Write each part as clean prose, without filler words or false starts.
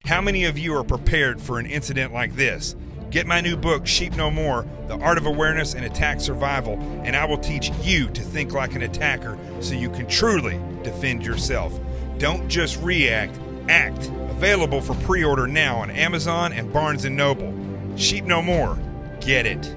How many of you are prepared for an incident like this? Get my new book, Sheep No More, The Art of Awareness and Attack Survival, and I will teach you to think like an attacker so you can truly defend yourself. Don't just react, act. Available for pre-order now on Amazon and Barnes & Noble. Sheep No More. Get it.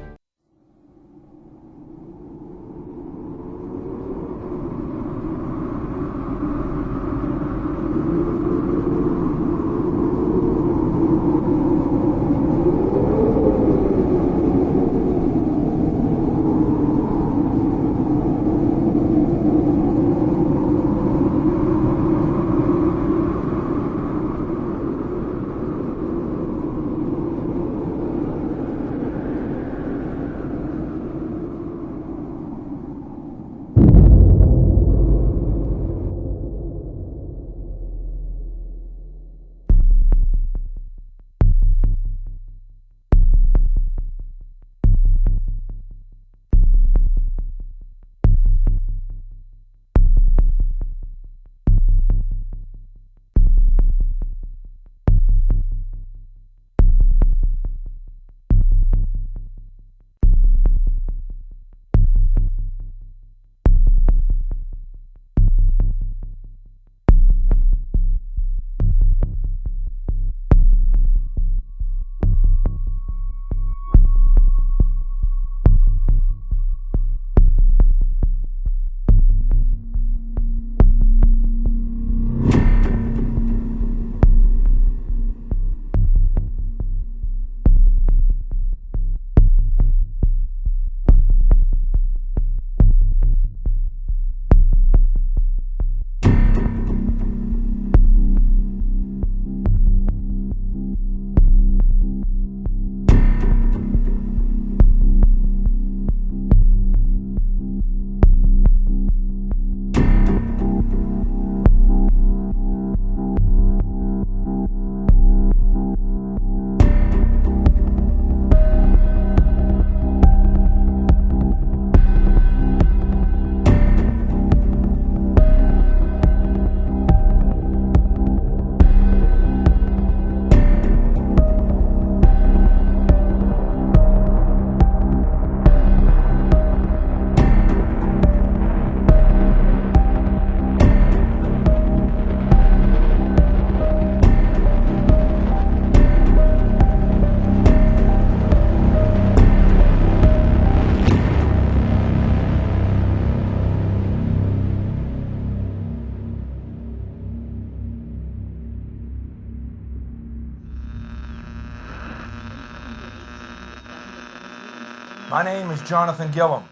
My name is Jonathan Gillum.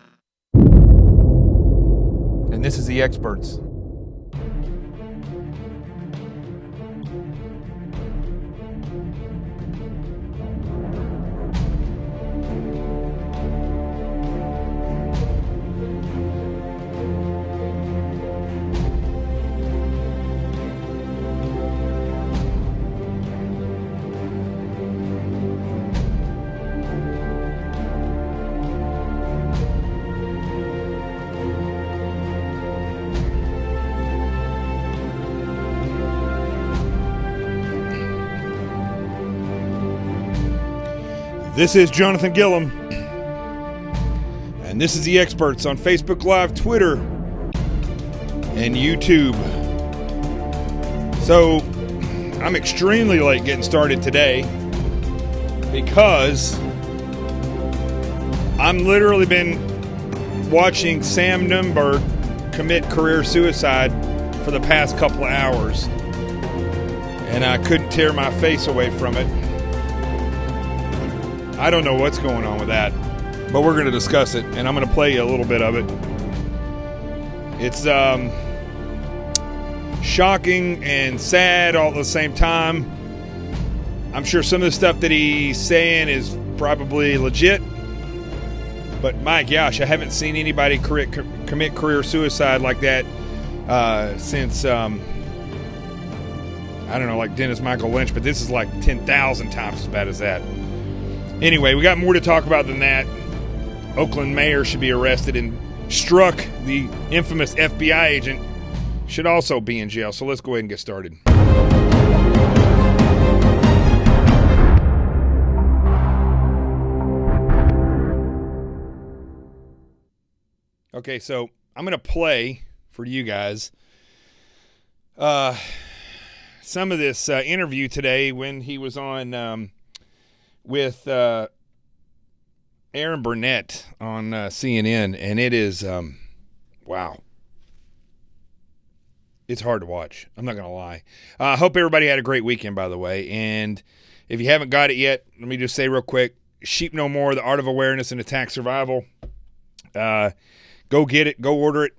And this is The Experts. This is Jonathan Gillum, and this is The Experts on Facebook Live, Twitter, and YouTube. So, I'm extremely late getting started today because I'm literally been watching Sam Nunberg commit career suicide for the past couple of hours, and I couldn't tear my face away from it. I don't know what's going on with that, but we're going to discuss it, and I'm going to play you a little bit of it. It's shocking and sad all at the same time. I'm sure some of the stuff that he's saying is probably legit, but my gosh, I haven't seen anybody commit career suicide like that since, I don't know, like Dennis Michael Lynch, but this is like 10,000 times as bad as that. Anyway, we got more to talk about than that. Oakland mayor should be arrested, and Strzok, the infamous FBI agent, should also be in jail. So let's go ahead and get started. Okay, so I'm going to play for you guys some of this interview today when he was on with Aaron Burnett on CNN, and it is, wow. It's hard to watch. I'm not going to lie. I hope everybody had a great weekend, by the way, and if you haven't got it yet, let me just say real quick, Sheep No More, The Art of Awareness and Attack Survival. Go get it. Go order it.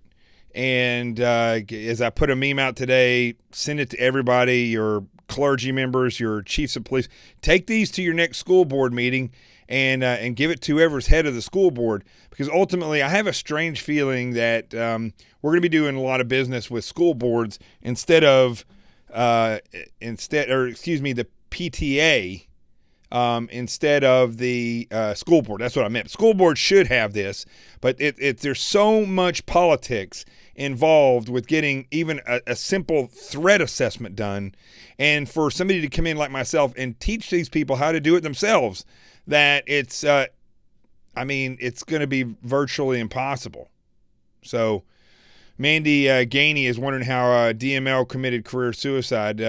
And as I put a meme out today, send it to everybody, your clergy members, your chiefs of police. Take these to your next school board meeting and give it to whoever's head of the school board. Because ultimately, I have a strange feeling that we're going to be doing a lot of business with school boards instead of the PTA. Instead of the school board. That's what I meant. School board should have this, but there's so much politics involved with getting even a simple threat assessment done, and for somebody to come in like myself and teach these people how to do it themselves, that it's going to be virtually impossible. So Mandy Gainey is wondering how DML committed career suicide.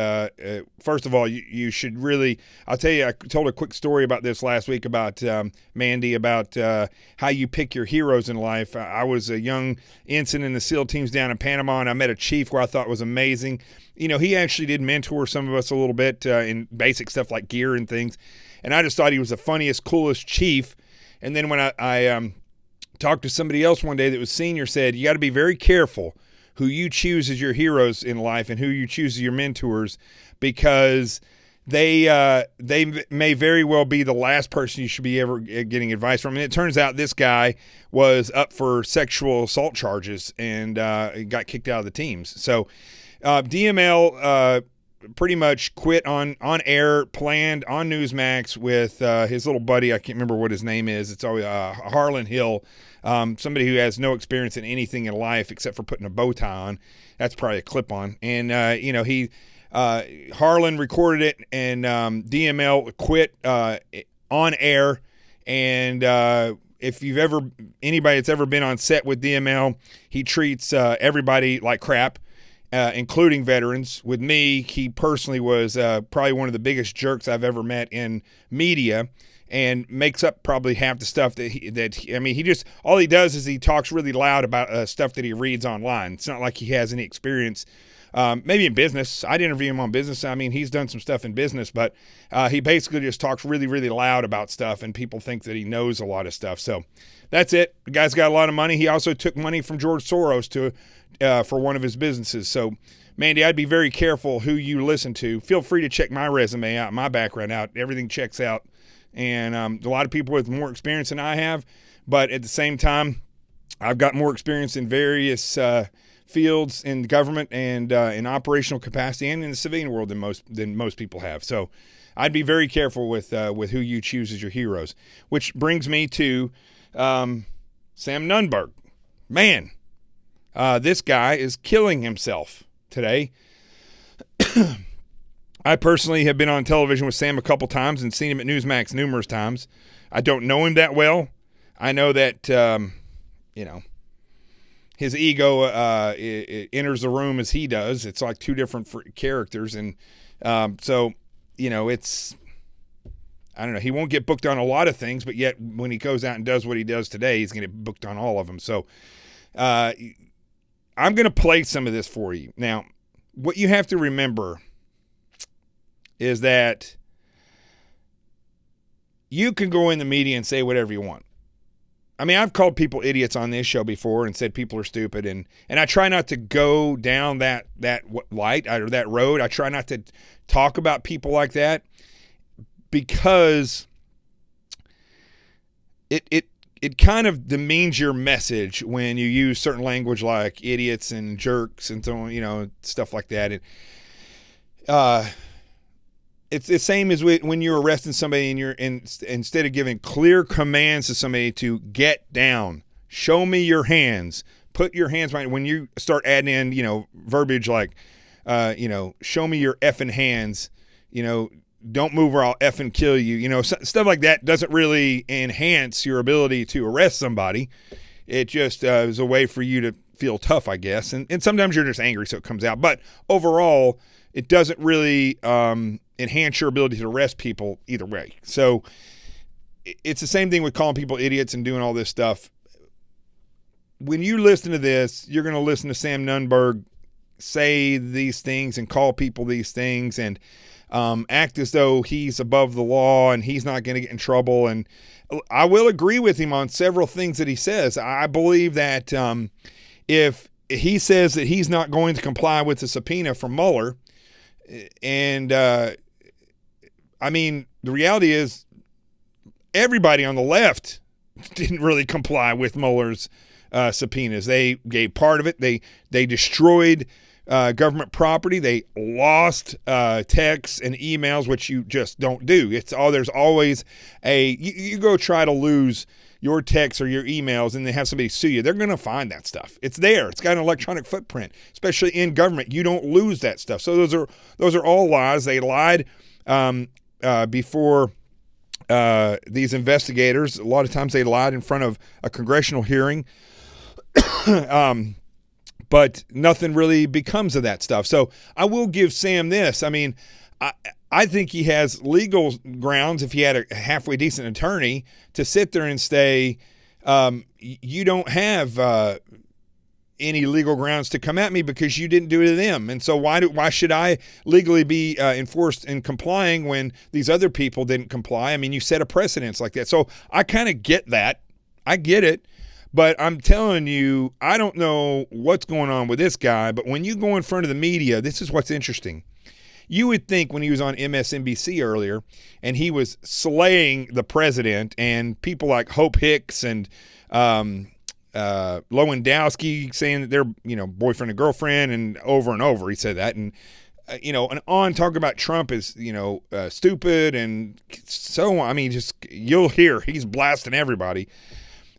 First of all, you should really – I'll tell you, I told a quick story about this last week about Mandy, about how you pick your heroes in life. I was a young ensign in the SEAL teams down in Panama, and I met a chief who I thought was amazing. You know, he actually did mentor some of us a little bit in basic stuff like gear and things, and I just thought he was the funniest, coolest chief. And then when I talked to somebody else one day that was senior, said you got to be very careful who you choose as your heroes in life and who you choose as your mentors, because they may very well be the last person you should be ever getting advice from. And it turns out this guy was up for sexual assault charges and got kicked out of the teams. So DML pretty much quit on air, planned on Newsmax with his little buddy. I can't remember what his name is. It's always Harlan Hill, somebody who has no experience in anything in life except for putting a bow tie on. That's probably a clip-on. And, Harlan recorded it, and DML quit on air. And if anybody that's ever been on set with DML, he treats everybody like crap. Including veterans. With me, he personally was probably one of the biggest jerks I've ever met in media, and makes up probably half the stuff he just, all he does is he talks really loud about stuff that he reads online. It's not like he has any experience, maybe in business. I'd interview him on business. I mean, he's done some stuff in business, but he basically just talks really, really loud about stuff, and people think that he knows a lot of stuff. So that's it. The guy's got a lot of money. He also took money from George Soros for one of his businesses. So, Mandy, I'd be very careful who you listen to. Feel free to check my resume out, my background out. Everything checks out. And a lot of people with more experience than I have. But at the same time, I've got more experience in various fields in government and in operational capacity and in the civilian world than most people have. So I'd be very careful with who you choose as your heroes. Which brings me to Sam Nunberg. Man. This guy is killing himself today. I personally have been on television with Sam a couple times and seen him at Newsmax numerous times. I don't know him that well. I know that, his ego it enters the room as he does. It's like two different characters. And it's, I don't know. He won't get booked on a lot of things, but yet when he goes out and does what he does today, he's going to get booked on all of them. So, I'm going to play some of this for you. Now, what you have to remember is that you can go in the media and say whatever you want. I mean, I've called people idiots on this show before and said people are stupid, and I try not to go down that light or that road. I try not to talk about people like that, because it kind of demeans your message when you use certain language like idiots and jerks and so on, stuff like that. It's the same as when you're arresting somebody and instead of giving clear commands to somebody to get down, show me your hands, put your hands behind. When you start adding in, verbiage like, show me your effing hands, don't move or I'll effing kill you. Stuff like that doesn't really enhance your ability to arrest somebody. It just is a way for you to feel tough, I guess. And sometimes you're just angry, so it comes out. But overall, it doesn't really enhance your ability to arrest people either way. So it's the same thing with calling people idiots and doing all this stuff. When you listen to this, you're going to listen to Sam Nunberg say these things and call people these things and act as though he's above the law and he's not going to get in trouble. And I will agree with him on several things that he says. I believe that if he says that he's not going to comply with the subpoena from Mueller, and I mean, the reality is everybody on the left didn't really comply with Mueller's subpoenas. They gave part of it. They destroyed government property. They lost texts and emails, which you just don't do. There's always you go try to lose your texts or your emails and they have somebody sue you. They're going to find that stuff. It's there. It's got an electronic footprint, especially in government. You don't lose that stuff. So those are all lies. They lied before these investigators. A lot of times they lied in front of a congressional hearing. But nothing really becomes of that stuff. So I will give Sam this. I mean, I think he has legal grounds, if he had a halfway decent attorney, to sit there and say, you don't have any legal grounds to come at me because you didn't do it to them. And so why should I legally be enforced in complying when these other people didn't comply? I mean, you set a precedence like that. So I kind of get that. I get it. But I'm telling you, I don't know what's going on with this guy, but when you go in front of the media, this is what's interesting. You would think when he was on MSNBC earlier and he was slaying the president and people like Hope Hicks and Lewandowski saying that they're, boyfriend and girlfriend, and over he said that. And, and on talking about Trump is, stupid and so on. I mean, just you'll hear he's blasting everybody.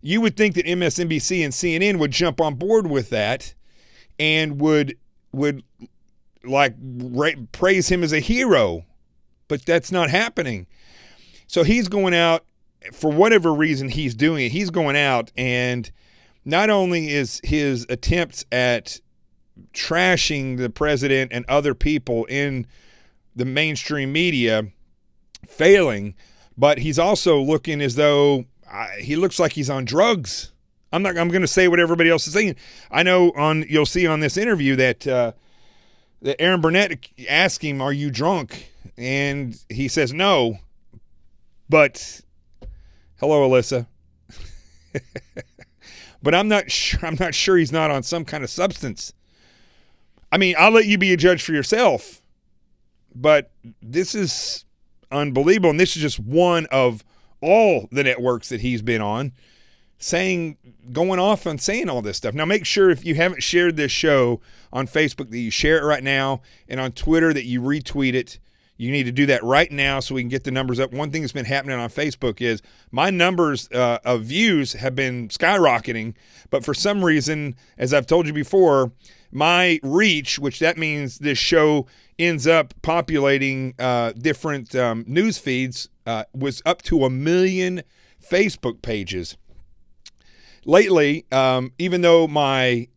You would think that MSNBC and CNN would jump on board with that and would praise him as a hero, but that's not happening. So he's going out for whatever reason he's doing it. He's going out, and not only is his attempts at trashing the president and other people in the mainstream media failing, but he's also looking as though he looks like he's on drugs. I'm going to say what everybody else is saying. I know you'll see on this interview that Aaron Burnett asked him, "Are you drunk?" And he says no. But hello, Alyssa. But I'm not sure he's not on some kind of substance. I mean, I'll let you be a judge for yourself. But this is unbelievable, and this is just one of all the networks that he's been on, going off and saying all this stuff. Now, make sure if you haven't shared this show on Facebook that you share it right now, and on Twitter that you retweet it. You need to do that right now so we can get the numbers up. One thing that's been happening on Facebook is my numbers of views have been skyrocketing, but for some reason, as I've told you before, my reach, which that means this show ends up populating different news feeds, was up to 1 million Facebook pages. Lately, even though my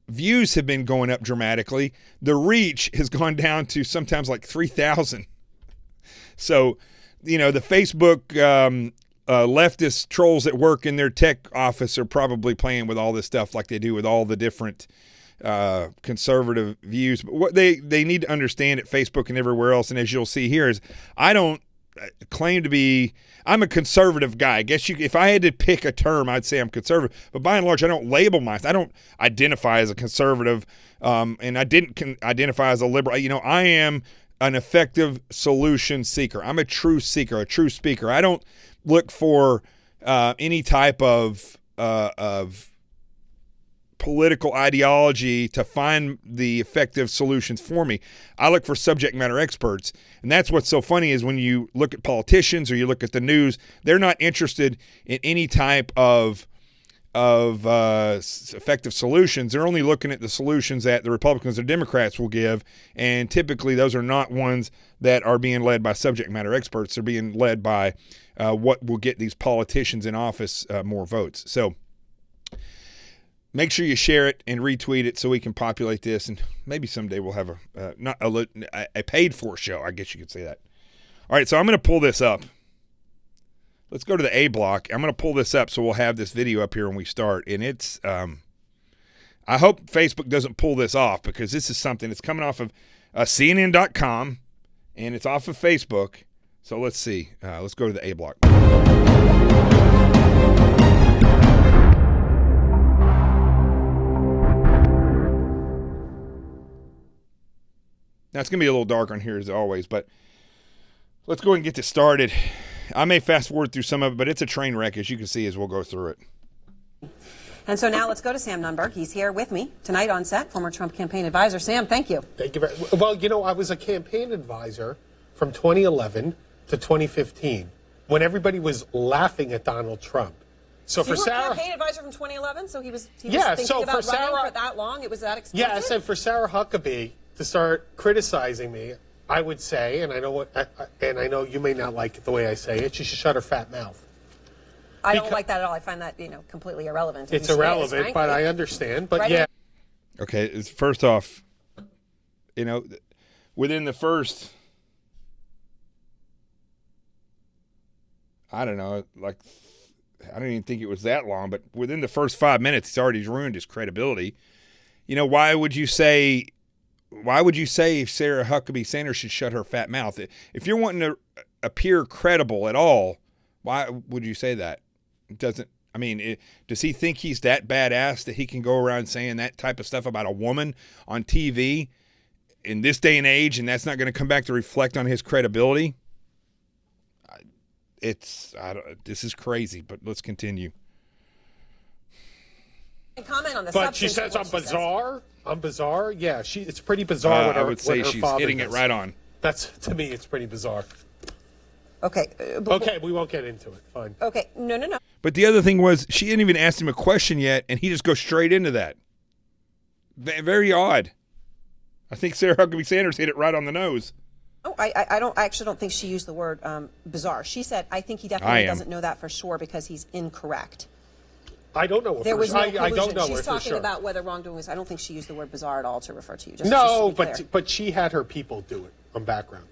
views have been going up dramatically, the reach has gone down to sometimes like 3,000. So, the Facebook leftist trolls that work in their tech office are probably playing with all this stuff like they do with all the different conservative views. But what they need to understand at Facebook and everywhere else, and as you'll see here, is I don't claim to be. I'm a conservative guy. I guess if I had to pick a term, I'd say I'm conservative. But by and large, I don't label myself. I don't identify as a conservative, and I didn't identify as a liberal. I am an effective solution seeker. I'm a true seeker, a true speaker. I don't look for any type of political ideology to find the effective solutions for me. I look for subject matter experts. And that's what's so funny is when you look at politicians or you look at the news, they're not interested in any type of effective solutions. They're only looking at the solutions that the Republicans or Democrats will give. And typically those are not ones that are being led by subject matter experts. They're being led by what will get these politicians in office more votes. So Make sure you share it and retweet it so we can populate this, and maybe someday we'll have a paid-for show. I guess you could say that. All right, so I'm going to pull this up. Let's go to the A block. I'm going to pull this up so we'll have this video up here when we start. And it's I hope Facebook doesn't pull this off, because this is something that's coming off of CNN.com, and it's off of Facebook. So let's see. Let's go to the A block. Now, it's going to be a little dark on here as always, but let's go ahead and get this started. I may fast forward through some of it, but it's a train wreck, as you can see, as we'll go through it. And so now let's go to Sam Nunberg. He's here with me tonight on set, former Trump campaign advisor. Sam, thank you. Thank you very much. Well, you know, I was a campaign advisor from 2011 to 2015 when everybody was laughing at Donald Trump. So for you were Sarah, a campaign advisor from 2011, so he was yeah, thinking so about for running Sarah, for that long? It was that expensive? yeah, I said for Sarah Huckabee to start criticizing me, I would say, and I know and I know you may not like it the way I say it, she should shut her fat mouth. I don't like that at all. I find that, completely irrelevant. It's irrelevant, but I understand. But right yeah. Okay, first off, within the first, I don't know, I don't even think it was that long, but within the first 5 minutes, he's already ruined his credibility. Why would you say Sarah Huckabee Sanders should shut her fat mouth? If you're wanting to appear credible at all, why would you say that? Does he think he's that badass that he can go around saying that type of stuff about a woman on TV in this day and age, and that's not going to come back to reflect on his credibility? This is crazy, but let's continue. Comment on the But she says I'm bizarre. I'm bizarre. Yeah, it's pretty bizarre. I would say she's hitting it right on. To me, it's pretty bizarre. Okay. Okay, we won't get into it. Fine. Okay. No. But the other thing was, she didn't even ask him a question yet, and he just goes straight into that. Very odd. I think Sarah Huckabee Sanders hit it right on the nose. Oh, I actually don't think she used the word bizarre. She said, I think he definitely doesn't know that for sure because he's incorrect. I don't know. There was no collusion. I don't know. She's talking for sure. about whether wrongdoing was. I don't think she used the word bizarre at all to refer to you. No, but she had her people do it on background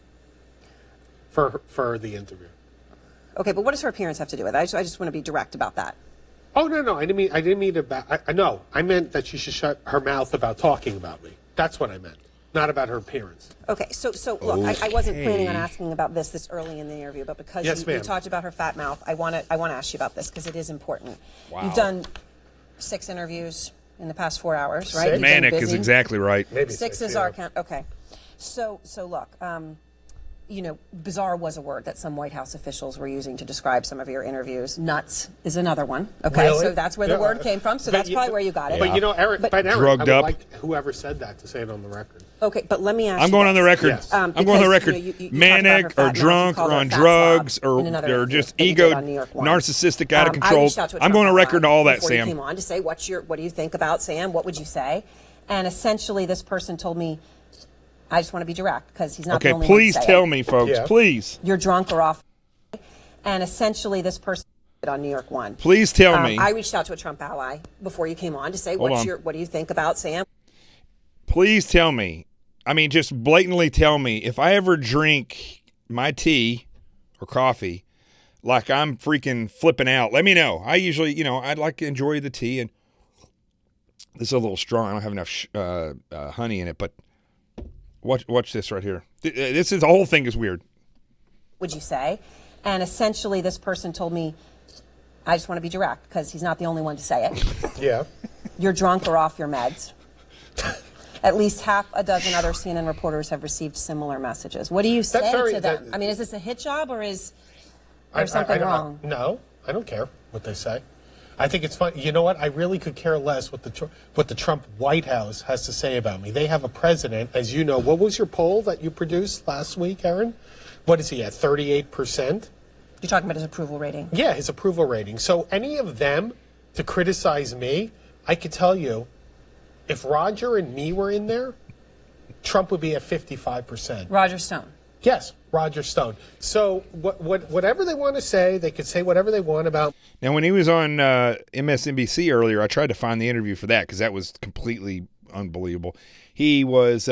for the interview. Okay, but what does her appearance have to do with it? I just want to be direct about that. Oh no, I didn't mean about. No, I meant that she should shut her mouth about talking about me. That's what I meant, not about her appearance. Okay, so look, I wasn't planning on asking about this early in the interview, but because you talked about her fat mouth, I want to ask you about this because it is important. Wow. You've done 6 interviews in the past 4 hours, right? Manic is exactly right. Maybe 6 is our count. Okay, so look. Bizarre was a word that some White House officials were using to describe some of your interviews. Nuts is another one. Okay, really? So that's where the word came from. So that's probably where you got it. But Eric, Eric, drugged I would up. like whoever said that to say it on the record. Okay, but let me ask you. I'm going on the record. Yes. I'm going on the record. Manic or drunk or on drugs or just ego, narcissistic, out of control. I'm going on record to all that, Sam. Came on to say what do you think about Sam? What would you say? And essentially, this person told me, I just want to be direct because he's not the only one to say it. Please tell me, folks. Yeah. Please. You're drunk or off. And essentially, this person on New York 1. Please tell me. I reached out to a Trump ally before you came on to say, what do you think about Sam? Please tell me. Just blatantly tell me. If I ever drink my tea or coffee like I'm freaking flipping out, let me know. I usually, I'd like to enjoy the tea. And this is a little strong. I don't have enough honey in it, but watch this right here. The whole thing is weird. Would you say? And essentially, this person told me, I just want to be direct because he's not the only one to say it. Yeah. You're drunk or off your meds. At least half a dozen other CNN reporters have received similar messages. What do you say to them? Is this a hit job or is there something wrong? No, I don't care what they say. I think it's fun. You know what? I really could care less what the Trump White House has to say about me. They have a president, as you know. What was your poll that you produced last week, Aaron? What is he at, 38%? You're talking about his approval rating? Yeah, his approval rating. So any of them to criticize me, I could tell you, if Roger and me were in there, Trump would be at 55%. Roger Stone. Yes, Roger Stone. So whatever they want to say, they could say whatever they want about. Now, when he was on MSNBC earlier, I tried to find the interview for that because that was completely unbelievable. He was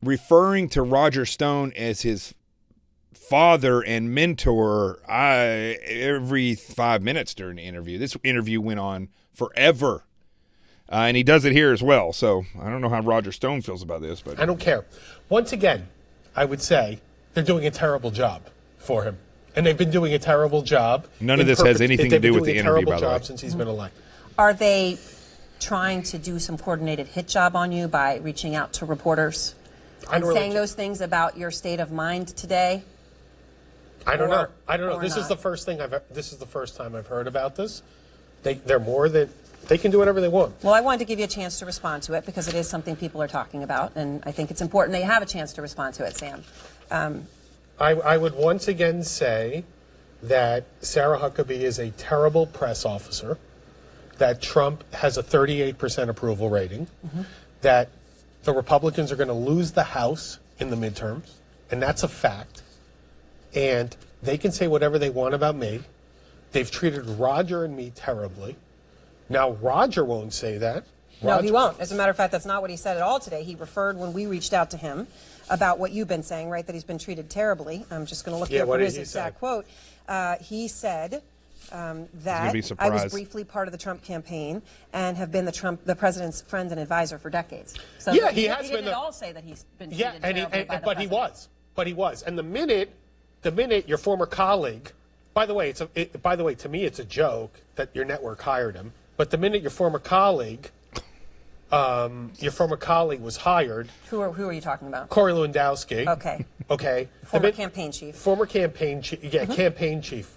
referring to Roger Stone as his father and mentor every 5 minutes during the interview. This interview went on forever. And he does it here as well. So I don't know how Roger Stone feels about this, but I don't care. Once again, I would say they're doing a terrible job for him, and they've been doing a terrible job. None of this has anything to do with the interview, by the way. Since he's been elected. Are they trying to do some coordinated hit job on you by reaching out to reporters and saying those things about your state of mind today? I don't know. I don't know. This is the first thing This is the first time I've heard about this. They're more than. They can do whatever they want. Well, I wanted to give you a chance to respond to it because it is something people are talking about, and I think it's important that you have a chance to respond to it, Sam. I would once again say that Sarah Huckabee is a terrible press officer, that Trump has a 38% approval rating, that the Republicans are going to lose the House in the midterms, and that's a fact. And they can say whatever they want about me. They've treated Roger and me terribly. Now, Roger won't say that. No, he won't. As a matter of fact, that's not what he said at all today. He referred when we reached out to him about what you've been saying, right, that he's been treated terribly. I'm just going to look here for his exact quote. He said that I was briefly part of the Trump campaign and have been the president's friend and advisor for decades. So yeah, he didn't at all say that he's been treated terribly by the but president. But he was. And the minute your former colleague, by the way, to me it's a joke that your network hired him. But the minute your former colleague was hired. Who are you talking about? Corey Lewandowski. Okay. Former campaign chief. Former campaign chief. Yeah, campaign chief.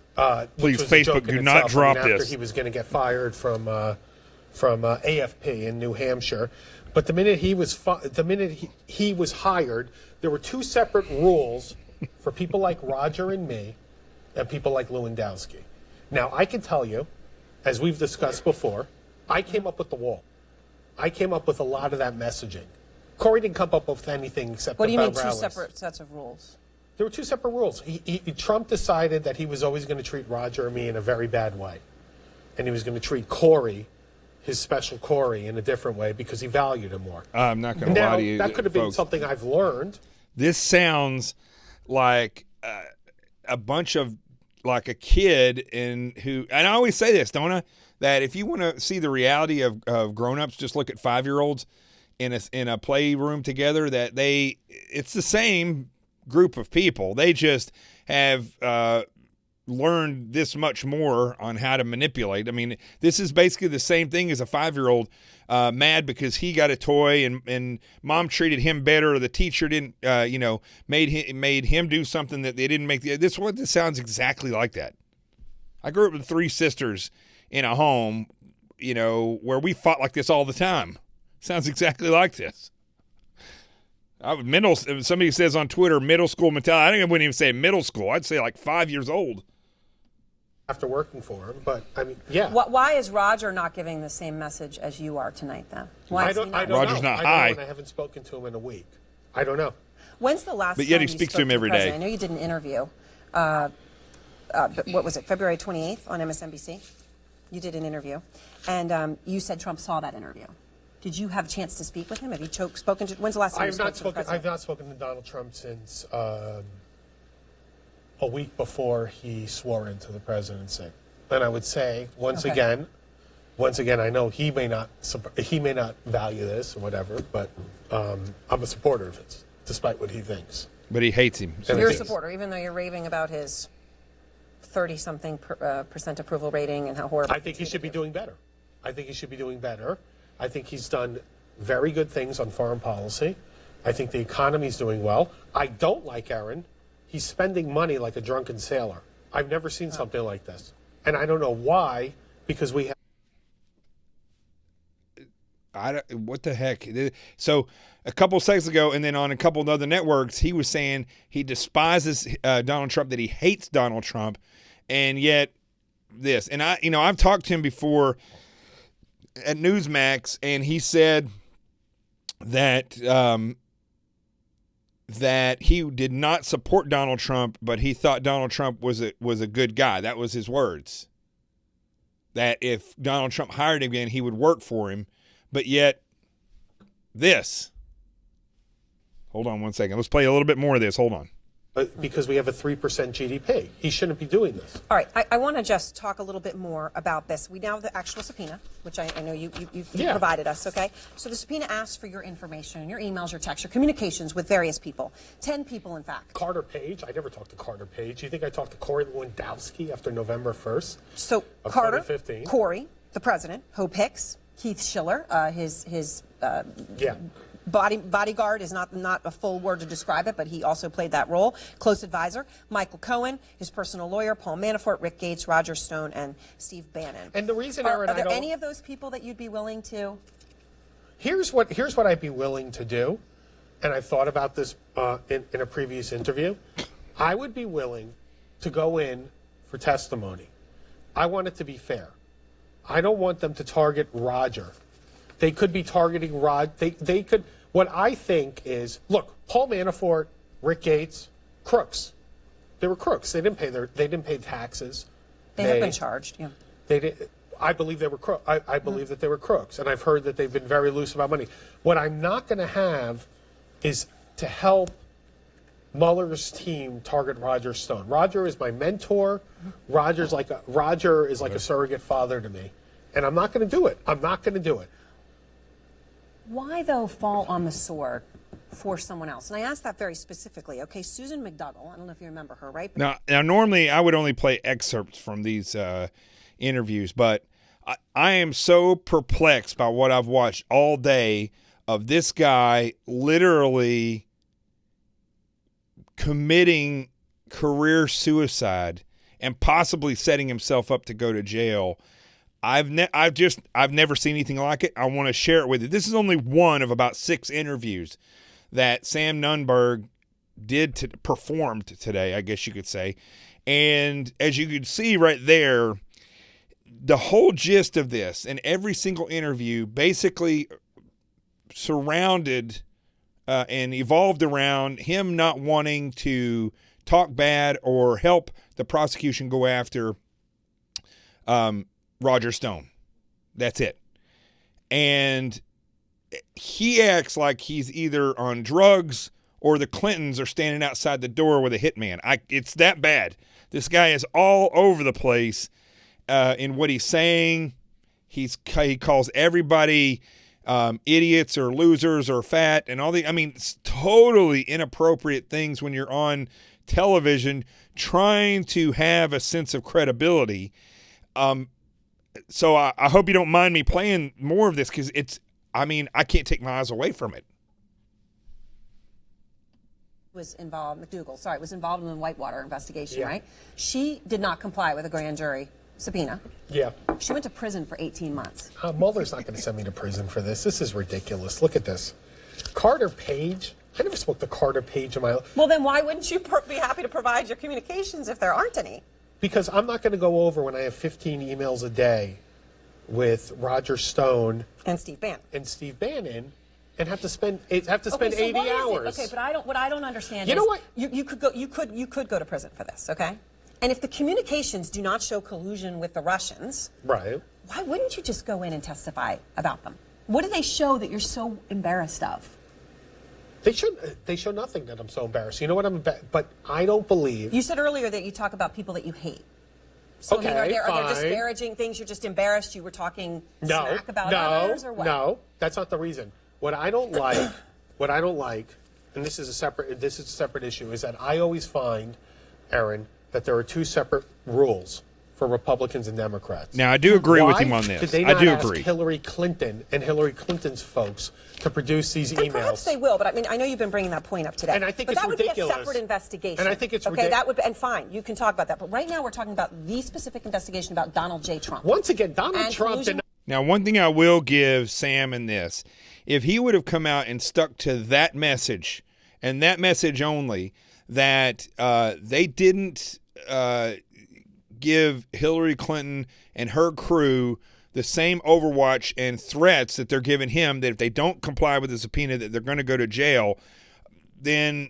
Please, Facebook, do not drop this. After he was going to get fired from AFP in New Hampshire. But the minute he was hired, there were two separate rules for people like Roger and me and people like Lewandowski. Now, I can tell you, as we've discussed before, I came up with the wall. I came up with a lot of that messaging. Corey didn't come up with anything except What do you mean rallies. two separate sets of rules? There were two separate rules. Trump decided that he was always going to treat Roger and me in a very bad way. And he was going to treat Corey, his special Corey, in a different way because he valued him more. I'm not going to lie to you, that could have been folks. something I've learned. This sounds like a bunch of like a kid and I always say this, don't I? That if you want to see the reality of grown-ups, just look at 5-year-olds in a playroom together. That it's the same group of people. They just have learned this much more on how to manipulate. I mean, this is basically the same thing as a 5-year-old mad because he got a toy and mom treated him better, or the teacher didn't, made him do something that they didn't make. This sounds exactly like that. I grew up with 3 sisters in a home, where we fought like this all the time. Sounds exactly like this. Somebody says on Twitter, middle school mentality. I wouldn't even say middle school. I'd say like 5 years old. After working for him, but I mean, yeah. Why is Roger not giving the same message as you are tonight, then? Why is he not? Roger's not high. I haven't spoken to him in a week. I don't know. When's the last But yet time he you speaks spoke to him every the day. president? I know you did an interview. What was it, February 28th on MSNBC? You did an interview. And you said Trump saw that interview. Did you have a chance to speak with him? Have you spoken to? When's the last time you spoke to the president? I've not spoken to Donald Trump since a week before he swore into the presidency. And I would say once again, I know he may not value this or whatever, but I'm a supporter of his, despite what he thinks. But he hates him. So you're a supporter, even though you're raving about his 30-something percent approval rating and how horrible. I think he should be doing better. I think he's done very good things on foreign policy. I think the economy's doing well. I don't like Aaron. He's spending money like a drunken sailor. I've never seen something like this. And I don't know why, because we have... What the heck? So a couple seconds ago, and then on a couple of other networks, he was saying he despises Donald Trump, that he hates Donald Trump, and yet this. And I've talked to him before at Newsmax, and he said that that he did not support Donald Trump, but he thought Donald Trump was a good guy. That was his words. That if Donald Trump hired him again, he would work for him. But yet, this. Hold on one second. Let's play a little bit more of this. Hold on. Because we have a 3% GDP. He shouldn't be doing this. All right, I want to just talk a little bit more about this. We now have the actual subpoena, which I know you provided us, okay? So the subpoena asks for your information, your emails, your texts, your communications with various people. 10 people, in fact. Carter Page? I never talked to Carter Page. You think I talked to Corey Lewandowski after November 1st? So Carter, Corey, the president, Hope Hicks, Keith Schiller, his bodyguard is not a full word to describe it, but he also played that role. Close advisor, Michael Cohen, his personal lawyer, Paul Manafort, Rick Gates, Roger Stone, and Steve Bannon. And the reason, are there any of those people that you'd be willing to? Here's what I'd be willing to do, and I thought about this in a previous interview. I would be willing to go in for testimony. I want it to be fair. I don't want them to target Roger. They could be targeting Rod. They could. What I think is, look, Paul Manafort, Rick Gates, crooks. They were crooks. They didn't pay taxes. They have been charged. Yeah. They did. I believe they were crooks. I believe that they were crooks, and I've heard that they've been very loose about money. What I'm not going to have is to help Mueller's team target Roger Stone. Roger is my mentor. Roger is like a surrogate father to me, and I'm not going to do it. I'm not going to do it. Why, though, fall on the sword for someone else? And I asked that very specifically. Okay, Susan McDougal, I don't know if you remember her, right? Now normally I would only play excerpts from these interviews, but I am so perplexed by what I've watched all day of this guy literally committing career suicide and possibly setting himself up to go to jail. I've never seen anything like it. I want to share it with you. This is only one of about 6 interviews that Sam Nunberg performed today, I guess you could say. And as you could see right there, the whole gist of this and every single interview basically surrounded and evolved around him not wanting to talk bad or help the prosecution go after Roger Stone. That's it. And he acts like he's either on drugs or the Clintons are standing outside the door with a hitman. It's that bad. This guy is all over the place in what he's saying. He calls everybody idiots or losers or fat and all it's totally inappropriate things when you're on television trying to have a sense of credibility. So I hope you don't mind me playing more of this because I can't take my eyes away from it. Was involved in the Whitewater investigation, right? She did not comply with a grand jury subpoena. Yeah. She went to prison for 18 months. Mueller's not going to send me to prison for this. This is ridiculous. Look at this. Carter Page. I never spoke to Carter Page in my life. Well, then why wouldn't you be happy to provide your communications if there aren't any? Because I'm not going to go over when I have 15 emails a day with Roger Stone and Steve Bannon and have to spend 80 hours. Okay, but what I don't understand is know what? You could go to prison for this, okay? And if the communications do not show collusion with the Russians, right? Why wouldn't you just go in and testify about them? What do they show that you're so embarrassed of? They show nothing that I'm so embarrassed. You know what but I don't believe. You said earlier that you talk about people that you hate. So okay, are there disparaging things? You're just embarrassed. You were talking smack about others, or what? No, that's not the reason. What I don't like, and this is a separate issue, is that I always find, Aaron, that there are 2 separate rules for Republicans and Democrats. Now, I do agree with him on this. Did they not ask Hillary Clinton and Hillary Clinton's folks to produce these emails? Perhaps they will, but I know you've been bringing that point up today. And I think it's ridiculous. That would be a separate investigation. And I think it's ridiculous. That would be, and fine, you can talk about that. But right now we're talking about the specific investigation about Donald J. Trump. Once again, Donald Trump did not. Now, one thing I will give Sam in this, if he would have come out and stuck to that message and that message only, that they didn't give Hillary Clinton and her crew the same overwatch and threats that they're giving him, that if they don't comply with the subpoena that they're going to go to jail, then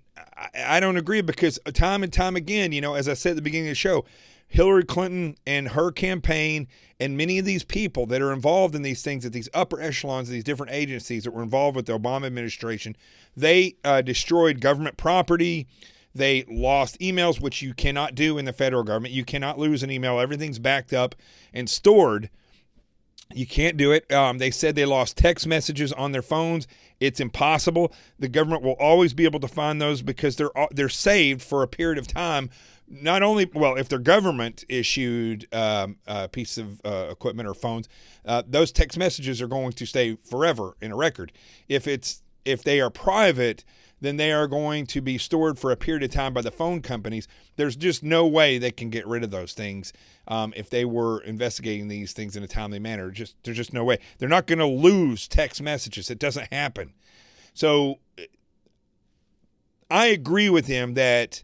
I don't agree, because time and time again, as I said at the beginning of the show, Hillary Clinton and her campaign and many of these people that are involved in these things at these upper echelons of these different agencies that were involved with the Obama administration, they destroyed government property. They lost emails, which you cannot do in the federal government. You cannot lose an email. Everything's backed up and stored. You can't do it. They said they lost text messages on their phones. It's impossible. The government will always be able to find those because they're saved for a period of time. Not only, if they're government issued piece of equipment or phones, those text messages are going to stay forever in a record. If they are private, then they are going to be stored for a period of time by the phone companies. There's just no way they can get rid of those things if they were investigating these things in a timely manner. There's just no way. They're not going to lose text messages. It doesn't happen. So I agree with him that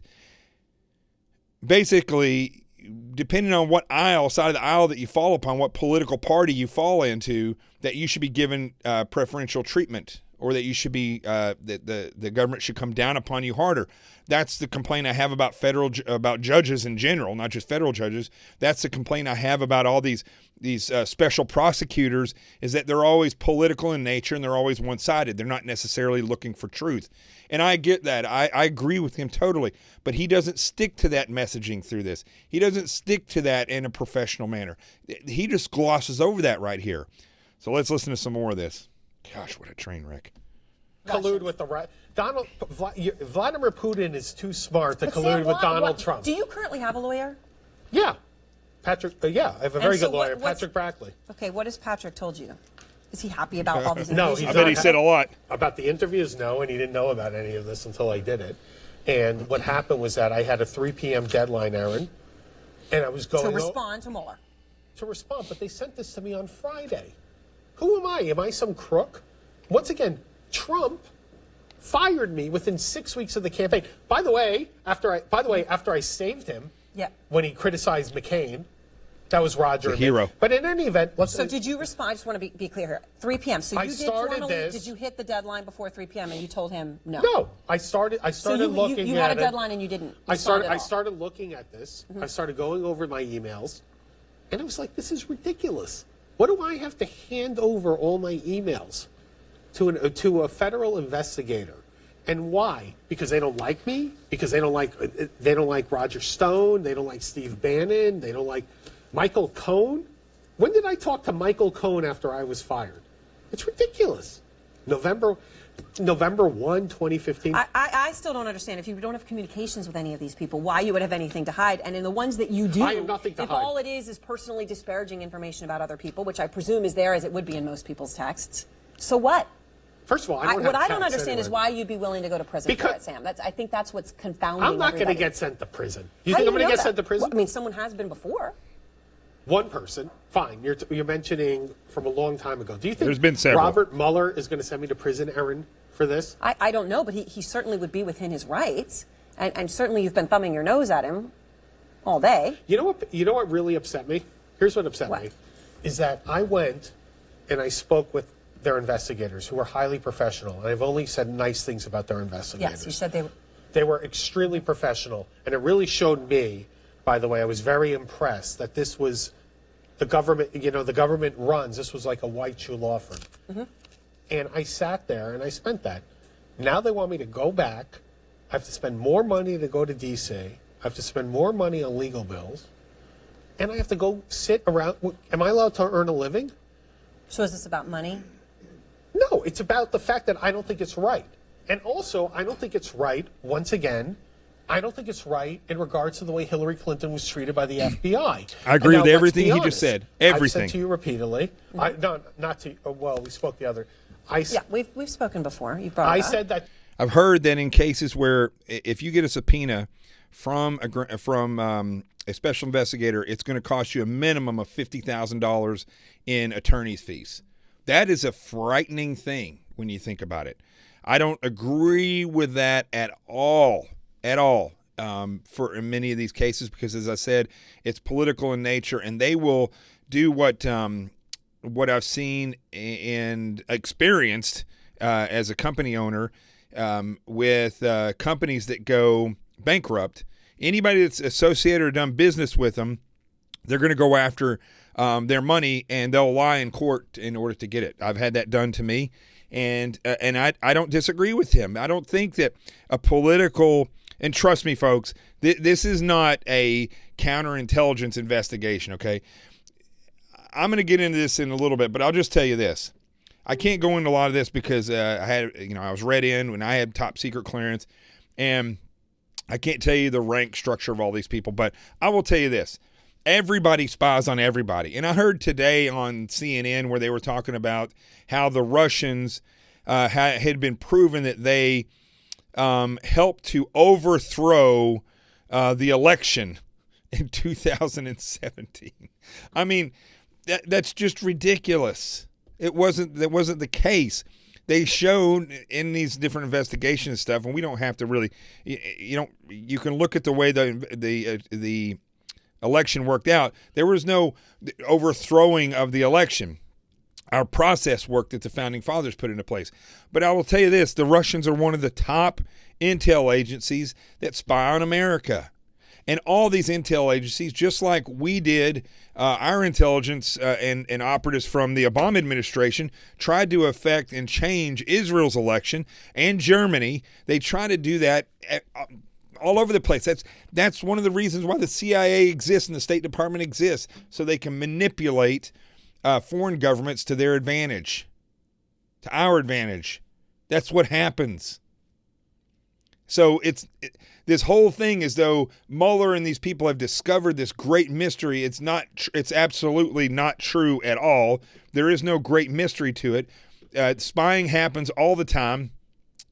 basically, depending on what side of the aisle that you fall upon, what political party you fall into, that you should be given preferential treatment, or that you should be that the government should come down upon you harder. That's the complaint I have about about judges in general, not just federal judges. That's the complaint I have about all these special prosecutors, is that they're always political in nature and they're always one-sided. They're not necessarily looking for truth. And I get that. I agree with him totally. But he doesn't stick to that messaging through this. He doesn't stick to that in a professional manner. He just glosses over that right here. So let's listen to some more of this. Gosh, what a train wreck. Collude with the right. Vladimir Putin is too smart to collude with Donald Trump. Do you currently have a lawyer? Yeah. Patrick, yeah, I have a very good lawyer, Patrick Brackley. Okay, what has Patrick told you? Is he happy about all these No, interviews? I bet he said a lot. About the interviews, no, and he didn't know about any of this until I did it. And what happened was that I had a 3 p.m. deadline, Aaron, and I was going to respond to Mueller. To respond, but they sent this to me on Friday. Who am I? Am I some crook? Once again, Trump fired me within 6 weeks of the campaign. By the way, after I saved him, when he criticized McCain, that was Roger. The hero. But in any event, did you respond? I just want to be clear here. 3 p.m. So you did you hit the deadline before 3 p.m. and you told him no? No, I started looking at it. You had a deadline and you didn't. I started looking at this. I started going over my emails, and I was like, this is ridiculous. What do I have to hand over all my emails to a federal investigator? And why? Because they don't like me? Because they don't like Roger Stone? They don't like Steve Bannon? They don't like Michael Cohen? When did I talk to Michael Cohen after I was fired? It's ridiculous. November 1, 2015. I still don't understand. If you don't have communications with any of these people, why you would have anything to hide. And in the ones that you do, I have nothing to hide. All it is personally disparaging information about other people, which I presume is there as it would be in most people's texts. So what? First of all, what I don't understand is why you'd be willing to go to prison for it, Sam. I think that's what's confounding. I'm not going to get sent to prison. You think I'm going to get sent to prison? Well, I mean, someone has been before. One person, fine. You're mentioning from a long time ago. Do you think there's been several. Robert Mueller is going to send me to prison, Aaron, for this? I don't know, but he certainly would be within his rights, and certainly you've been thumbing your nose at him all day. You know what really upset me? Here's what upset me, is that I went and I spoke with their investigators, who are highly professional, and I've only said nice things about their investigators. Yes, you said they were extremely professional, and it really showed me. By the way, I was very impressed that this was the government. The government runs. This was like a white shoe law firm, and I sat there and I spent that. Now they want me to go back. I have to spend more money to go to D.C. I have to spend more money on legal bills, and I have to go sit around. Am I allowed to earn a living? So is this about money? No, it's about the fact that I don't think it's right. And also, I don't think it's right, once again, I don't think it's right in regards to the way Hillary Clinton was treated by the FBI. I agree with everything he just said. Everything. I've said to you repeatedly. Not to you. Well, we spoke the other. We've spoken before. You brought it up. said that. I've heard that in cases where if you get a subpoena from a special investigator, it's going to cost you a minimum of $50,000 in attorney's fees. That is a frightening thing when you think about it. I don't agree with that at all, for many of these cases, because, as I said, it's political in nature, and they will do what I've seen and experienced as a company owner. with companies that go bankrupt. Anybody that's associated or done business with them, they're going to go after their money, and they'll lie in court in order to get it. I've had that done to me, and I don't disagree with him. I don't think that a political, and trust me, folks, this is not a counterintelligence investigation, okay? I'm going to get into this in a little bit, but I'll just tell you this. I can't go into a lot of this because I was read in when I had top secret clearance, and I can't tell you the rank structure of all these people, but I will tell you this. Everybody spies on everybody. And I heard today on CNN where they were talking about how the Russians had been proven that they helped to overthrow the election in 2017. I mean, that's just ridiculous. That wasn't the case. They showed in these different investigations and stuff, and we don't have to really, you can look at the way the election worked out. There was no overthrowing of the election. Our process work that the founding fathers put into place. But I will tell you this, the Russians are one of the top intel agencies that spy on America. And all these intel agencies, just like we did, our intelligence and operatives from the Obama administration tried to affect and change Israel's election and Germany. They try to do that all over the place. That's one of the reasons why the CIA exists and the State Department exists, so they can manipulate foreign governments to their advantage, to our advantage. That's what happens. So this whole thing is though Mueller and these people have discovered this great mystery. It's absolutely not true at all. There is no great mystery to it. Spying happens all the time.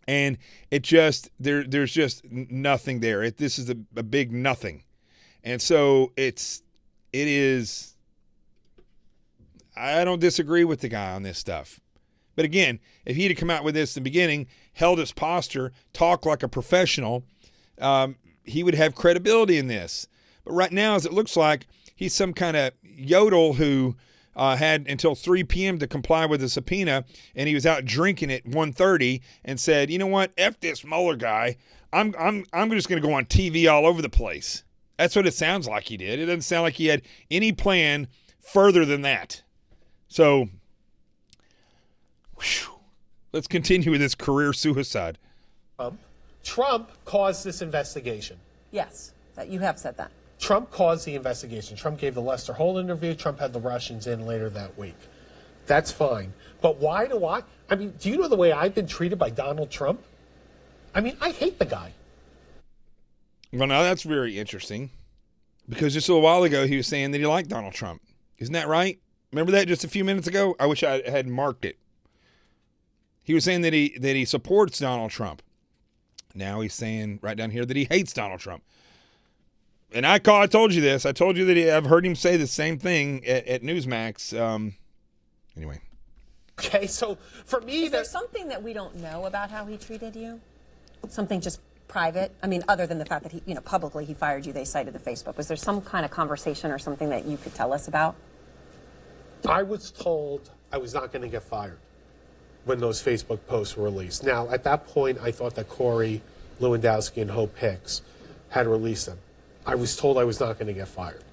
And there's just nothing there. This is a big nothing. And so it is, I don't disagree with the guy on this stuff. But again, if he'd have come out with this in the beginning, held his posture, talked like a professional, he would have credibility in this. But right now, as it looks like, he's some kind of yodel who had until 3 p.m. to comply with the subpoena, and he was out drinking at 1:30 and said, "You know what? F this Mueller guy. I'm just going to go on TV all over the place." That's what it sounds like he did. It doesn't sound like he had any plan further than that. So, let's continue with this career suicide. Trump caused this investigation. Yes, that you have said that. Trump caused the investigation. Trump gave the Lester Holt interview. Trump had the Russians in later that week. That's fine. But why do I mean, do you know the way I've been treated by Donald Trump? I mean, I hate the guy. Well, now that's very interesting because just a little while ago he was saying that he liked Donald Trump. Isn't that right? Remember that just a few minutes ago? I wish I had marked it. He was saying that he supports Donald Trump. Now he's saying right down here that he hates Donald Trump. And I told you this. I told you that I've heard him say the same thing at Newsmax. Anyway. Okay, so for me... Is there something that we don't know about how he treated you? Something just private? I mean, other than the fact that he, publicly he fired you, they cited the Facebook. Was there some kind of conversation or something that you could tell us about? I was told I was not going to get fired when those Facebook posts were released. Now, at that point, I thought that Corey Lewandowski and Hope Hicks had released them. I was told I was not going to get fired.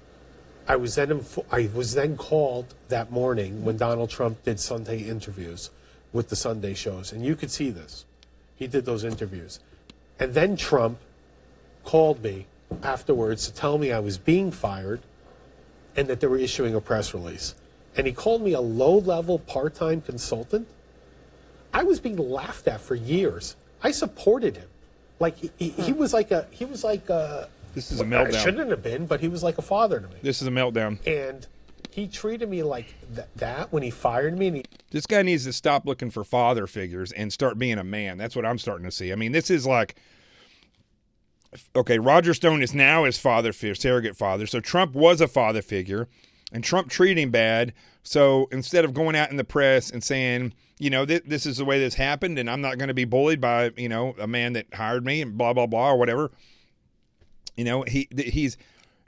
I was then called that morning when Donald Trump did Sunday interviews with the Sunday shows, and you could see this. He did those interviews. And then Trump called me afterwards to tell me I was being fired and that they were issuing a press release. And he called me a low-level part-time consultant. I was being laughed at for years. I supported him. Like he was like a This is a meltdown. I shouldn't have been, but he was like a father to me. This is a meltdown. And he treated me like that when he fired me. This guy needs to stop looking for father figures and start being a man. That's what I'm starting to see. I mean, this is like, okay, Roger Stone is now his father figure, surrogate father. So Trump was a father figure, and Trump treated him bad. So instead of going out in the press and saying, this is the way this happened, and I'm not going to be bullied by, a man that hired me and blah, blah, blah, or whatever. He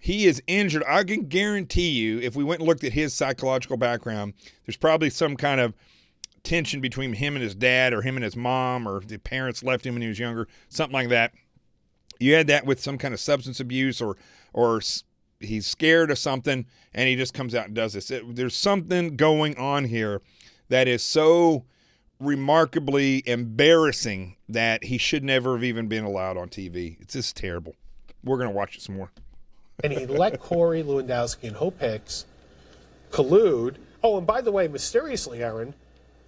is injured. I can guarantee you, if we went and looked at his psychological background, there's probably some kind of tension between him and his dad, or him and his mom, or the parents left him when he was younger, something like that. You had that with some kind of substance abuse, or he's scared of something, and he just comes out and does this. There's something going on here that is so remarkably embarrassing that he should never have even been allowed on TV. It's just terrible. We're going to watch it some more. And he let Corey Lewandowski and Hope Hicks collude. Oh, and by the way, mysteriously, Aaron,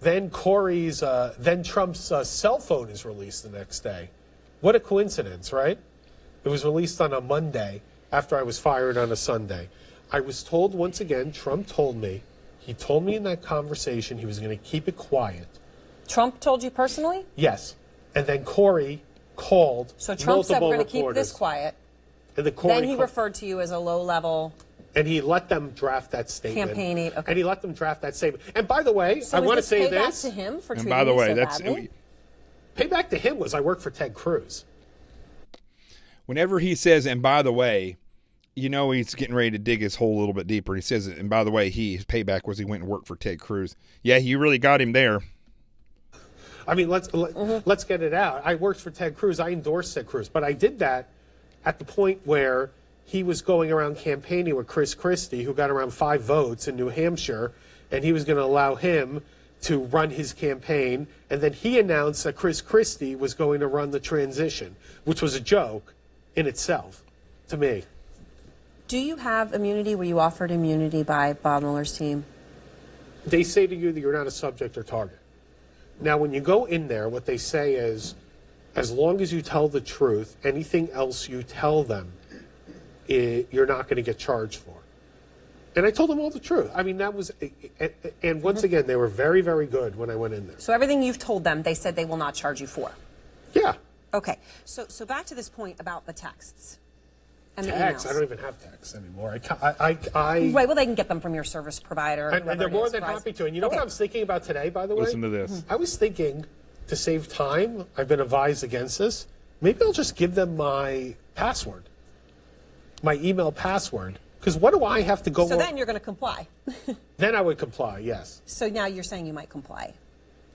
then Trump's cell phone is released the next day. What a coincidence, right? It was released on a Monday after I was fired on a Sunday. I was told, once again, Trump told me, he told me in that conversation he was going to keep it quiet. Trump told you personally? Yes. And then Corey called So Trump said we're going to keep this quiet. And then he referred to you as a low-level... And he let them draft that statement. Campaign aide. Okay. And he let them draft that statement. And by the way, I want to say this. To him for and by the way, that's badly? Payback to him was I worked for Ted Cruz. Whenever he says, and by the way, you know he's getting ready to dig his hole a little bit deeper. He says, and by the way, his payback was he went and worked for Ted Cruz. Yeah, you really got him there. I mean, let's get it out. I worked for Ted Cruz. I endorsed Ted Cruz. But I did that at the point where he was going around campaigning with Chris Christie, who got around 5 votes in New Hampshire, and he was going to allow him to run his campaign. And then he announced that Chris Christie was going to run the transition, which was a joke in itself to me. Do you have immunity? Were you offered immunity by Bob Mueller's team? They say to you that you're not a subject or target. Now, when you go in there, what they say is, as long as you tell the truth, anything else you tell them, you're not going to get charged for. And I told them all the truth. I mean, that was, and once again, they were very, very good when I went in there. So everything you've told them, they said they will not charge you for? Yeah. Okay. So back to this point about the texts. And text? the I don't even have texts anymore. Right, well, they can get them from your service provider. And they're more than happy to. And you know what I was thinking about today, by the way? Listen to this. I was thinking, to save time, I've been advised against this, maybe I'll just give them my password, my email password. Because what do I have to go So then you're going to comply. Then I would comply, yes. So now you're saying you might comply.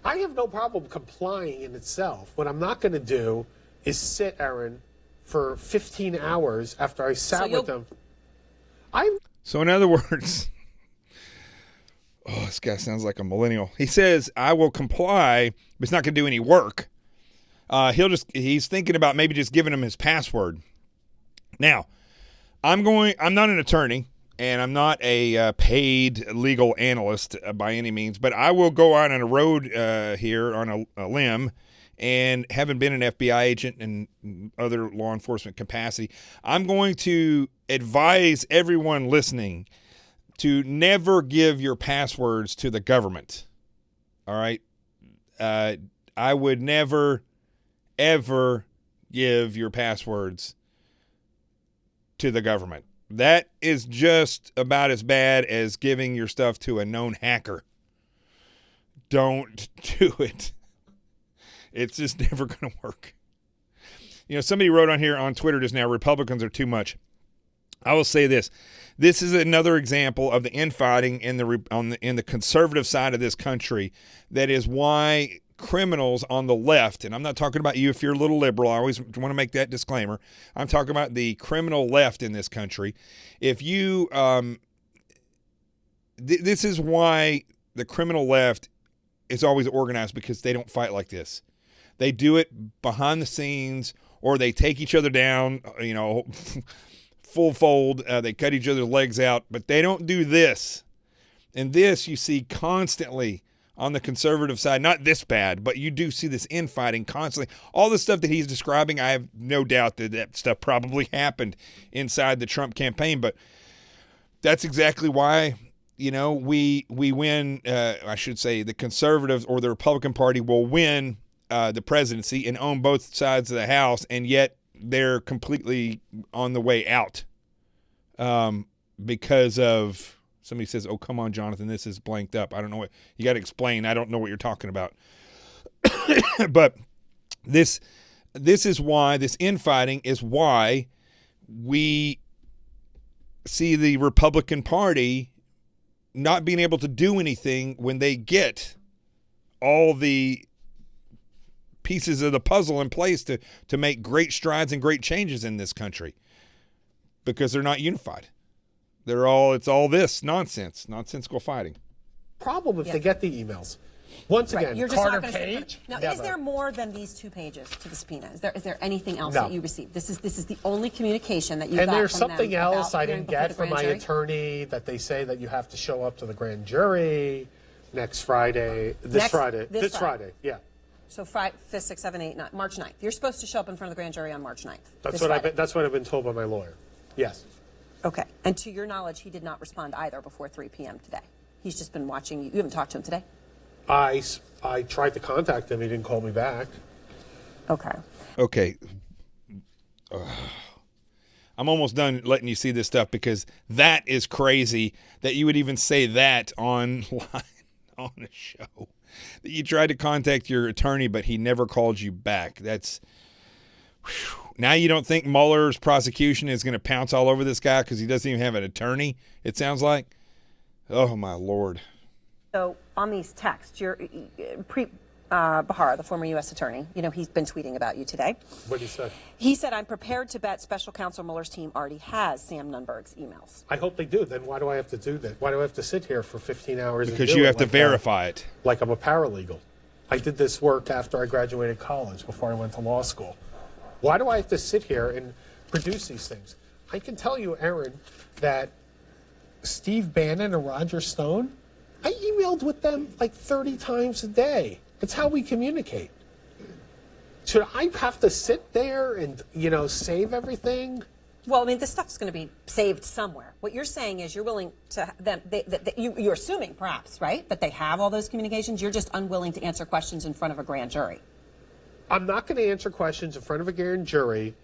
I have no problem complying in itself. What I'm not going to do is sit, Aaron, for 15 hours after I sat with them. So in other words, this guy sounds like a millennial. He says, I will comply, but he's not going to do any work. He's thinking about maybe just giving him his password. Now, I'm not an attorney, and I'm not a paid legal analyst by any means, but I will go out on a road here on a limb, and having been an FBI agent and other law enforcement capacity, I'm going to advise everyone listening to never give your passwords to the government. All right? I would never, ever give your passwords to the government. That is just about as bad as giving your stuff to a known hacker. Don't do it. It's just never going to work. You know, somebody wrote on here on Twitter just now, Republicans are too much. I will say this. This is another example of the infighting in the conservative side of this country. That is why criminals on the left, and I'm not talking about you if you're a little liberal. I always want to make that disclaimer. I'm talking about the criminal left in this country. If you, this is why the criminal left is always organized, because they don't fight like this. They do it behind the scenes, or they take each other down, full fold. They cut each other's legs out, but they don't do this. And this you see constantly on the conservative side. Not this bad, but you do see this infighting constantly. All the stuff that he's describing, I have no doubt that stuff probably happened inside the Trump campaign, but that's exactly why, we win. I should say the conservatives or the Republican Party will win the presidency and own both sides of the House, and yet they're completely on the way out because of somebody says, "Oh, come on, Jonathan, this is blanked up." I don't know what you got to explain. I don't know what you're talking about. But this is why this infighting is why we see the Republican Party not being able to do anything when they get all the pieces of the puzzle in place to make great strides and great changes in this country, because they're not unified. It's all this nonsensical fighting. Problem if they get the emails. Once again, You're just Carter not gonna Page. Now, never. is there more than these 2 pages to the subpoena? Is there anything else No. that you received? This is the only communication that you And got there's from something them else about I appearing didn't before get the from grand my jury? attorney, that they say that you have to show up to the grand jury next Friday. This Friday. Yeah. So Friday, 5th, 6th, 7th, 8th, 9th, March 9th. You're supposed to show up in front of the grand jury on March 9th. That's what I've been told by my lawyer. Yes. Okay. And to your knowledge, he did not respond either before 3 p.m. today. He's just been watching you. You haven't talked to him today? I tried to contact him. He didn't call me back. Okay. I'm almost done letting you see this stuff, because that is crazy that you would even say that online on a show. That you tried to contact your attorney, but he never called you back. That's... Whew. Now you don't think Mueller's prosecution is going to pounce all over this guy because he doesn't even have an attorney, it sounds like? Oh, my Lord. So on these texts, Bahar, the former U.S. attorney, he's been tweeting about you today. What did he say? He said, "I'm prepared to bet Special Counsel Mueller's team already has Sam Nunberg's emails." I hope they do. Then why do I have to do that? Why do I have to sit here for 15 hours? Because you have to verify it. Like I'm a paralegal. I did this work after I graduated college, before I went to law school. Why do I have to sit here and produce these things? I can tell you, Aaron, that Steve Bannon and Roger Stone, I emailed with them like 30 times a day. It's how we communicate. Should I have to sit there and, save everything? Well, I mean, this stuff's going to be saved somewhere. What you're saying is you're willing to them. You're assuming, perhaps, right, that they have all those communications. You're just unwilling to answer questions in front of a grand jury. I'm not going to answer questions in front of a grand jury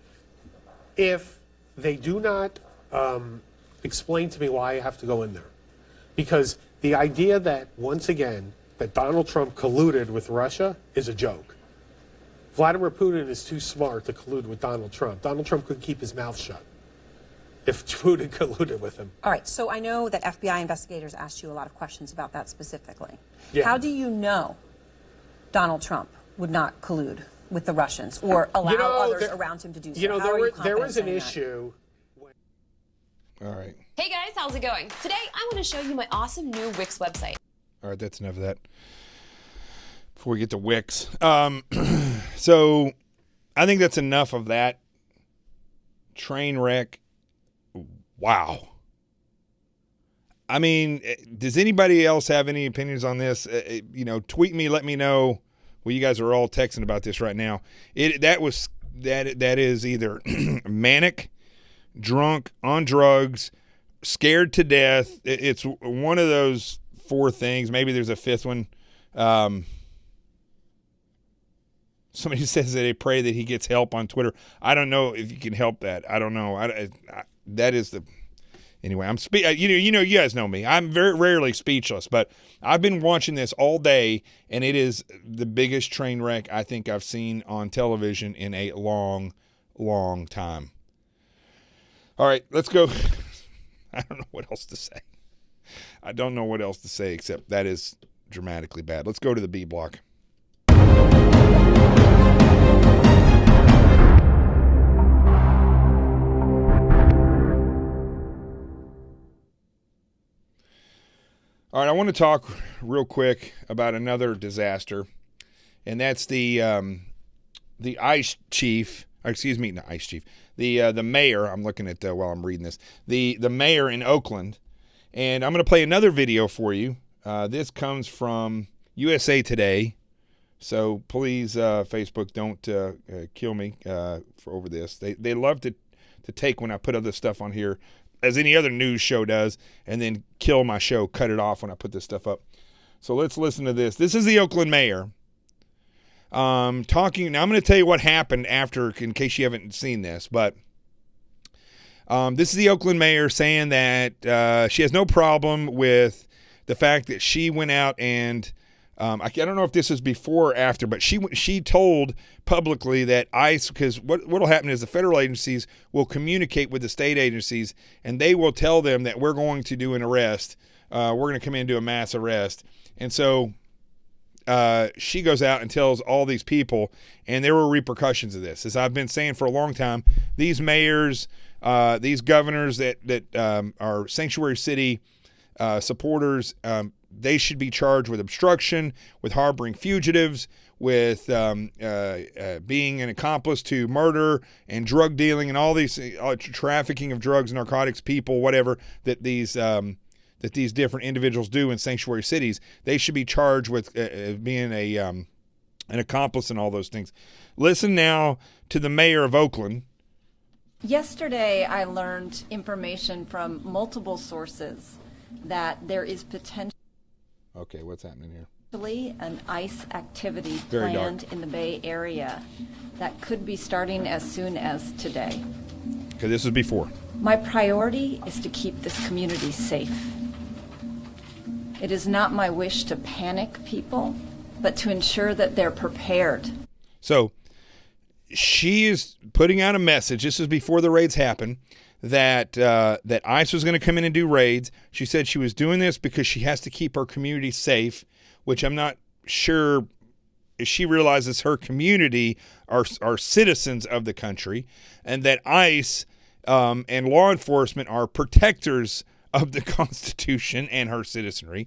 if they do not explain to me why I have to go in there. Because the idea that, once again, that Donald Trump colluded with Russia is a joke. Vladimir Putin is too smart to collude with Donald Trump. Donald Trump could keep his mouth shut if Putin colluded with him. All right, so I know that FBI investigators asked you a lot of questions about that specifically. Yeah. How do you know Donald Trump would not collude with the Russians or allow others around him to do so? There was an issue. All right. Hey guys, how's it going? Today I want to show you my awesome new Wix website. All right, that's enough of that. Before we get to Wix. So I think that's enough of that. Train wreck. Wow. I mean, does anybody else have any opinions on this? Tweet me, let me know. Well, you guys are all texting about this right now. That is either manic, drunk, on drugs, scared to death. It's one of those 4 things. Maybe there's a 5th one. Somebody says that they pray that he gets help on Twitter. I don't know if you can help that. I don't know. That is the... Anyway, you guys know me. I'm very rarely speechless, but I've been watching this all day, and it is the biggest train wreck I think I've seen on television in a long, long time. All right, let's go. I don't know what else to say. I don't know what else to say except that is dramatically bad. Let's go to the B block. All right, I want to talk real quick about another disaster, and that's the ICE chief. Excuse me, not ICE chief. The mayor. I'm looking at while I'm reading this. The mayor in Oakland, and I'm going to play another video for you. This comes from USA Today, so please, Facebook, don't kill me for over this. They love to take when I put other stuff on here, as any other news show does, and then kill my show, cut it off when I put this stuff up. So let's listen to this. This is the Oakland mayor talking. Now I'm going to tell you what happened after, in case you haven't seen this, but this is the Oakland mayor saying that she has no problem with the fact that she went out and I don't know if this is before or after, but she told publicly that ICE, because what will happen is the federal agencies will communicate with the state agencies, and they will tell them that we're going to do an arrest. We're going to come in and do a mass arrest. And so she goes out and tells all these people, and there were repercussions of this. As I've been saying for a long time, these mayors, these governors that are sanctuary city supporters, they should be charged with obstruction, with harboring fugitives, with being an accomplice to murder and drug dealing and all these trafficking of drugs, narcotics, people, whatever that these different individuals do in sanctuary cities. They should be charged with being an accomplice in all those things. Listen now to the mayor of Oakland. Yesterday, I learned information from multiple sources that there is potentially what's happening here? An ICE activity Very planned dark. in the Bay Area that could be starting as soon as today. Okay, this was before. My priority is to keep this community safe. It is not my wish to panic people, but to ensure that they're prepared. So she is putting out a message. This is before the raids happened. That ICE was going to come in and do raids. She said she was doing this because she has to keep her community safe, which I'm not sure if she realizes her community are citizens of the country, and that ICE and law enforcement are protectors of the Constitution and her citizenry.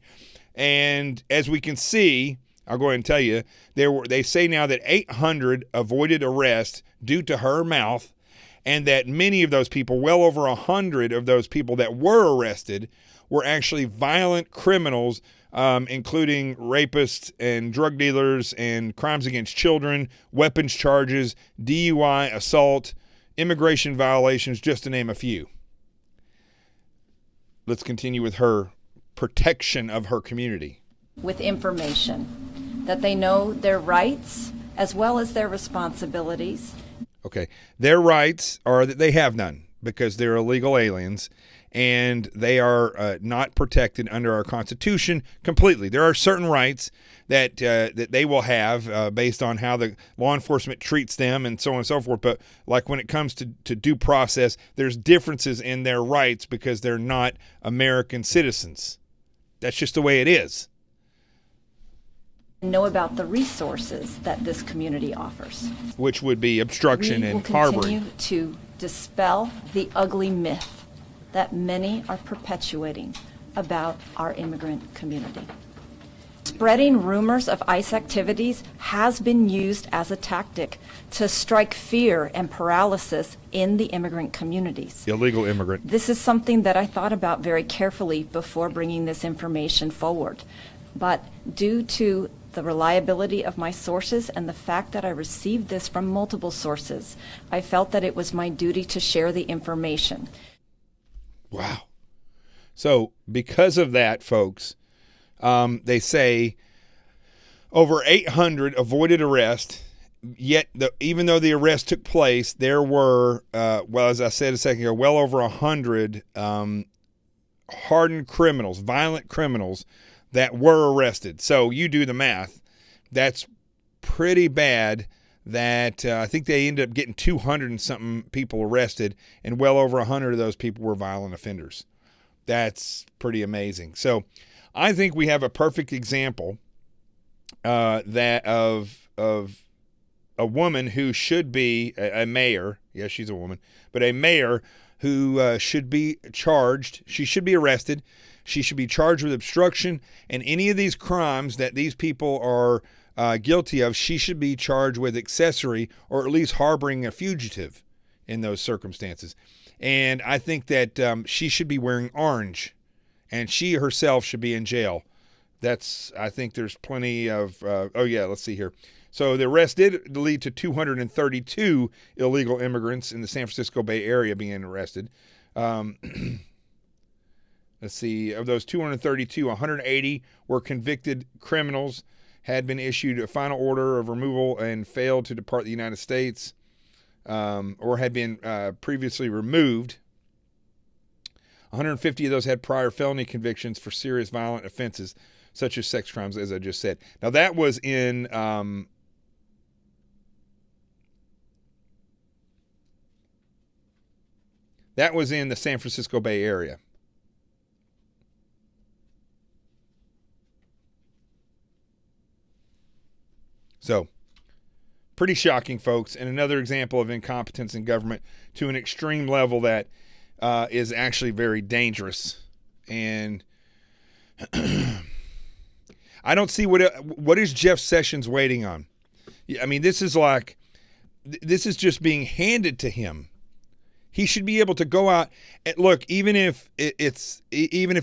And as we can see, I'll go ahead and tell you, they say now that 800 avoided arrest due to her mouth, and that many of those people, well over 100 of those people that were arrested, were actually violent criminals, including rapists and drug dealers and crimes against children, weapons charges, DUI, assault, immigration violations, just to name a few. Let's continue with her protection of her community. With information that they know their rights as well as their responsibilities. Okay. Their rights are that they have none because they're illegal aliens, and they are not protected under our Constitution completely. There are certain rights that they will have based on how the law enforcement treats them and so on and so forth. But like when it comes to due process, there's differences in their rights because they're not American citizens. That's just the way it is. Know about the resources that this community offers. Which would be obstruction and harboring. We will continue to dispel the ugly myth that many are perpetuating about our immigrant community. Spreading rumors of ICE activities has been used as a tactic to strike fear and paralysis in the immigrant communities. Illegal immigrant. This is something that I thought about very carefully before bringing this information forward. But due to the reliability of my sources and the fact that I received this from multiple sources, I felt that it was my duty to share the information. Wow. So because of that, folks, they say over 800 avoided arrest, yet even though the arrest took place, there were, as I said a second ago, well over 100 hardened criminals, violent criminals that were arrested. So you do the math. That's pretty bad that I think they ended up getting 200 and something people arrested, and well over 100 of those people were violent offenders. That's pretty amazing. So I think we have a perfect example that of a woman who should be a mayor. Yes, she's a woman, but a mayor who should be charged. She should be arrested. She should be charged with obstruction, and any of these crimes that these people are guilty of, she should be charged with accessory or at least harboring a fugitive in those circumstances. And I think that she should be wearing orange, and she herself should be in jail. I think there's plenty of, let's see here. So the arrest did lead to 232 illegal immigrants in the San Francisco Bay Area being arrested. Let's see, of those 232, 180 were convicted criminals, had been issued a final order of removal and failed to depart the United States, or had been previously removed. 150 of those had prior felony convictions for serious violent offenses, such as sex crimes, as I just said. Now, that was in the San Francisco Bay Area. So, pretty shocking, folks, and another example of incompetence in government to an extreme level that is actually very dangerous. And I don't see what is Jeff Sessions waiting on. I mean, this is just being handed to him. He should be able to go out and look. Even if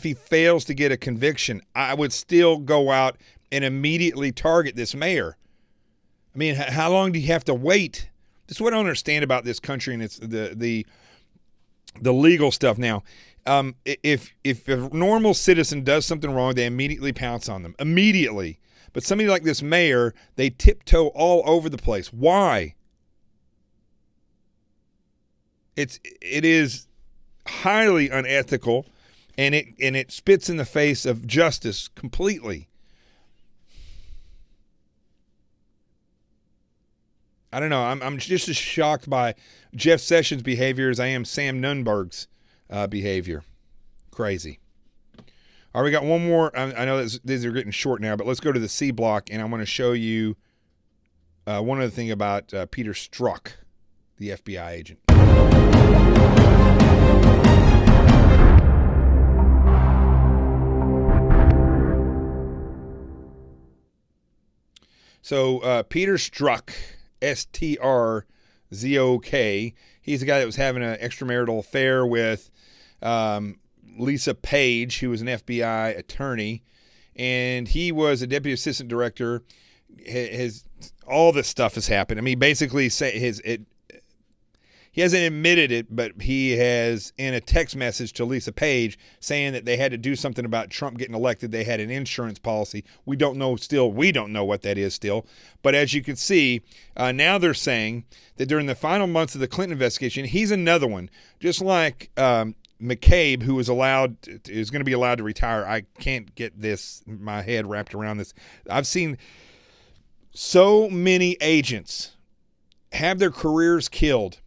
he fails to get a conviction, I would still go out and immediately target this mayor. I mean, how long do you have to wait? This is what I don't understand about this country, and it's the legal stuff now. If a normal citizen does something wrong, they immediately pounce on them. Immediately. But somebody like this mayor, they tiptoe all over the place. Why? It is highly unethical, and it spits in the face of justice completely. I don't know. I'm just as shocked by Jeff Sessions' behavior as I am Sam Nunberg's behavior. Crazy. All right, we got one more. I know these are getting short now, but let's go to the C block, and I want to show you one other thing about Peter Strzok, the FBI agent. So Peter Strzok, Strzok, he's the guy that was having an extramarital affair with Lisa Page, who was an FBI attorney, and he was a deputy assistant director. All this stuff has happened. I mean, basically, he hasn't admitted it, but he has, in a text message to Lisa Page, saying that they had to do something about Trump getting elected. They had an insurance policy. We don't know what that is still. But as you can see, now they're saying that during the final months of the Clinton investigation, he's another one, just like McCabe, who is going to be allowed to retire. I can't get my head wrapped around this. I've seen so many agents have their careers killed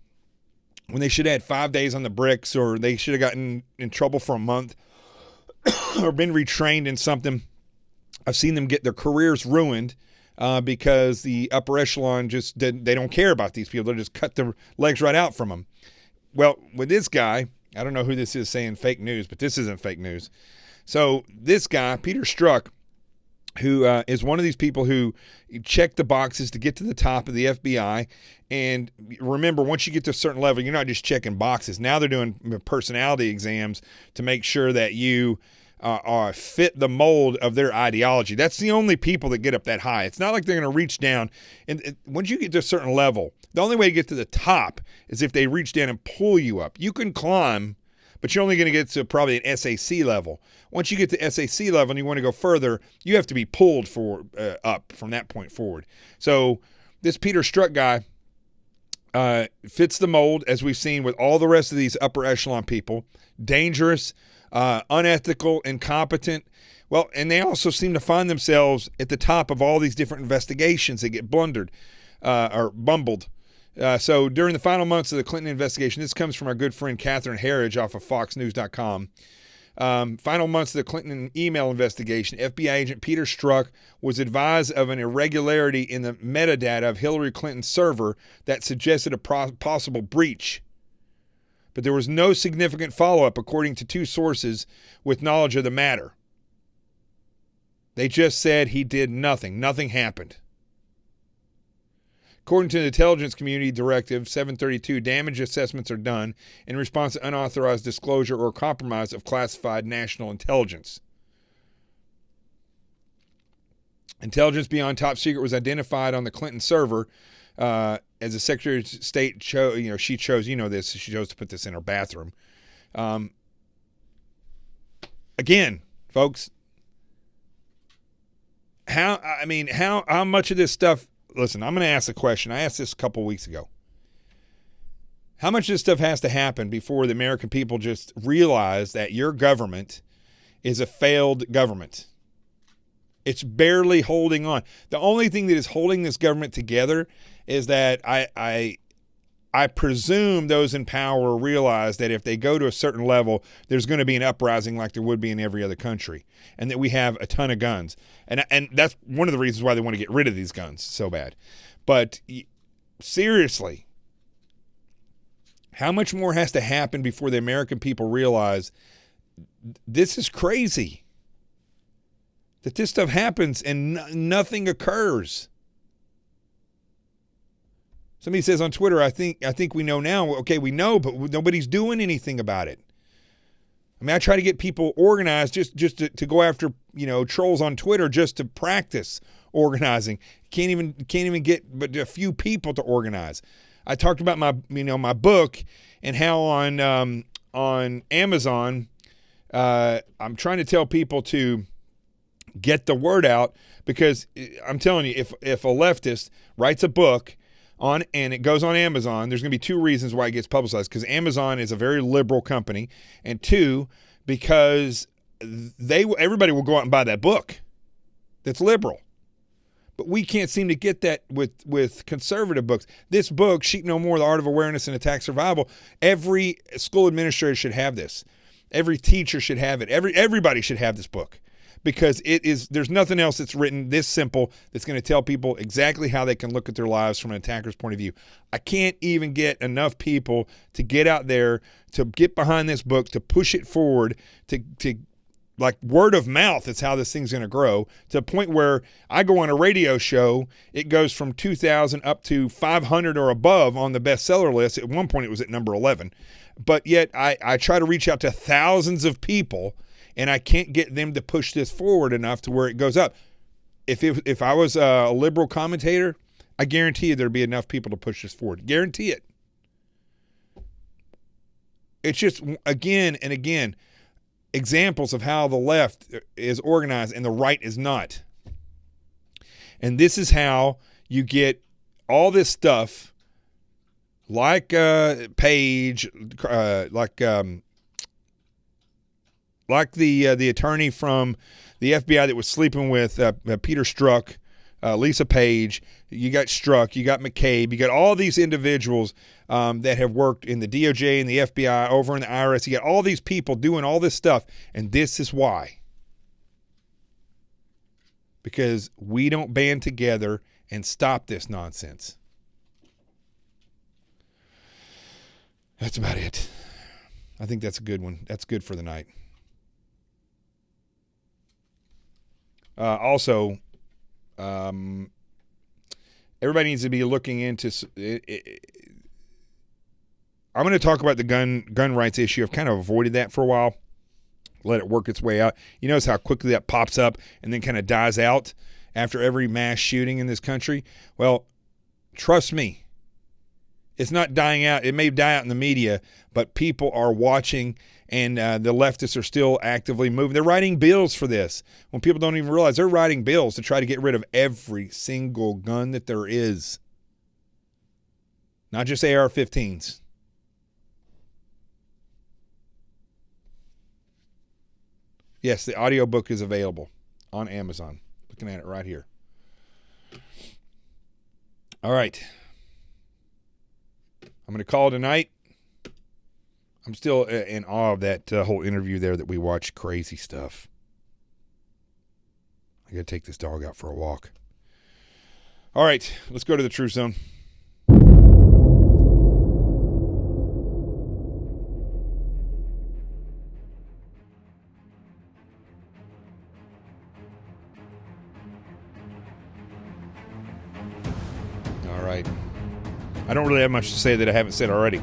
when they should have had 5 days on the bricks, or they should have gotten in trouble for a month or been retrained in something. I've seen them get their careers ruined because the upper echelon they don't care about these people. They'll just cut their legs right out from them. Well, with this guy, I don't know who this is saying fake news, but this isn't fake news. So this guy, Peter Strzok, who is one of these people who check the boxes to get to the top of the FBI. And remember, once you get to a certain level, you're not just checking boxes. Now they're doing personality exams to make sure that you fit the mold of their ideology. That's the only people that get up that high. It's not like they're going to reach down. And once you get to a certain level, the only way to get to the top is if they reach down and pull you up. You can climb, but you're only going to get to probably an SAC level. Once you get to SAC level and you want to go further, you have to be pulled up from that point forward. So this Peter Strzok guy fits the mold, as we've seen with all the rest of these upper echelon people. Dangerous, unethical, incompetent. Well, and they also seem to find themselves at the top of all these different investigations that get blundered or bumbled. So during the final months of the Clinton investigation, this comes from our good friend Catherine Herridge off of FoxNews.com. Final months of the Clinton email investigation, FBI agent Peter Strzok was advised of an irregularity in the metadata of Hillary Clinton's server that suggested a possible breach. But there was no significant follow-up, according to two sources with knowledge of the matter. They just said he did nothing. Nothing happened. According to the Intelligence Community Directive 732, damage assessments are done in response to unauthorized disclosure or compromise of classified national intelligence. Intelligence beyond top secret was identified on the Clinton server as the Secretary of State chose. She chose to put this in her bathroom. Again, folks, how much of this stuff? Listen, I'm going to ask a question. I asked this a couple weeks ago. How much of this stuff has to happen before the American people just realize that your government is a failed government? It's barely holding on. The only thing that is holding this government together is that I presume those in power realize that if they go to a certain level, there's going to be an uprising like there would be in every other country, and that we have a ton of guns. And that's one of the reasons why they want to get rid of these guns so bad. But seriously, how much more has to happen before the American people realize this is crazy? That this stuff happens and nothing occurs. Somebody says on Twitter, I think we know now. Okay, we know, but nobody's doing anything about it. I mean, I try to get people organized just to go after, trolls on Twitter just to practice organizing. Can't even get but a few people to organize. I talked about my book and how on Amazon, I'm trying to tell people to get the word out, because I'm telling you, if a leftist writes a book and it goes on Amazon, there's going to be two reasons why it gets publicized. Because Amazon is a very liberal company, and two, because everybody will go out and buy that book that's liberal. But we can't seem to get that with conservative books. This book, Sheep No More, The Art of Awareness and Attack Survival, every school administrator should have this. Every teacher should have it. Everybody should have this book. Because there's nothing else that's written this simple that's going to tell people exactly how they can look at their lives from an attacker's point of view. I can't even get enough people to get out there, to get behind this book, to push it forward, to like word of mouth is how this thing's going to grow, to the point where I go on a radio show, it goes from 2,000 up to 500 or above on the bestseller list. At one point it was at number 11. But yet I try to reach out to thousands of people, and I can't get them to push this forward enough to where it goes up. If I was a liberal commentator, I guarantee you there'd be enough people to push this forward. Guarantee it. It's just, again and again, examples of how the left is organized and the right is not. And this is how you get all this stuff like Page, like the attorney from the FBI that was sleeping with Peter Strzok, Lisa Page. You got Strzok, you got McCabe, you got all these individuals that have worked in the DOJ and the FBI, over in the IRS. You got all these people doing all this stuff, and this is why. Because we don't band together and stop this nonsense. That's about it. I think that's a good one. That's good for the night. Also, everybody needs to be looking into. I'm going to talk about the gun rights issue. I've kind of avoided that for a while. Let it work its way out. You notice how quickly that pops up and then kind of dies out after every mass shooting in this country? Well, trust me, it's not dying out. It may die out in the media, but people are watching, and the leftists are still actively moving. They're writing bills for this. When people don't even realize, they're writing bills to try to get rid of every single gun that there is. Not just AR-15s. Yes, the audiobook is available on Amazon. Looking at it right here. All right. I'm going to call it a night. I'm still in awe of that whole interview there that we watched. Crazy stuff. I got to take this dog out for a walk. All right, let's go to the Truth Zone. All right. I don't really have much to say that I haven't said already.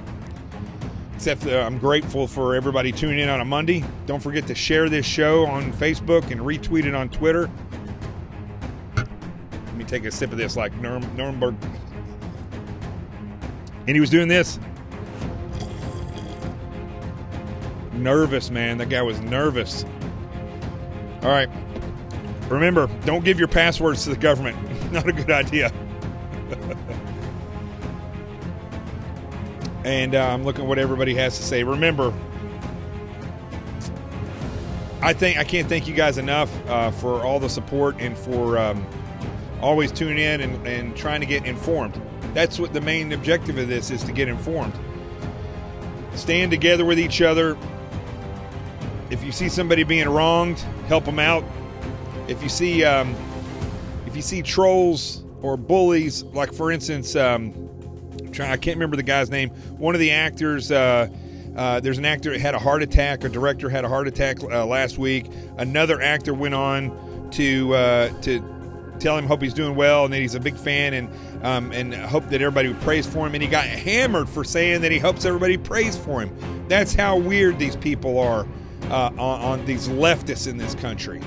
Except I'm grateful for everybody tuning in on a Monday. Don't forget to share this show on Facebook and retweet it on Twitter. Let me take a sip of this like Nunberg. And he was doing this. Nervous, man. That guy was nervous. All right. Remember, don't give your passwords to the government. Not a good idea. And I'm looking at what everybody has to say. Remember, I can't thank you guys enough for all the support and for always tuning in and trying to get informed. That's what the main objective of this is, to get informed. Stand together with each other. If you see somebody being wronged, help them out. If you see trolls or bullies, like for instance, I can't remember the guy's name. One of the actors, there's an actor that had a heart attack. A director had a heart attack last week. Another actor went on to tell him, hope he's doing well, and that he's a big fan, and hope that everybody would praise for him. And he got hammered for saying that he hopes everybody prays for him. That's how weird these people are on these leftists in this country.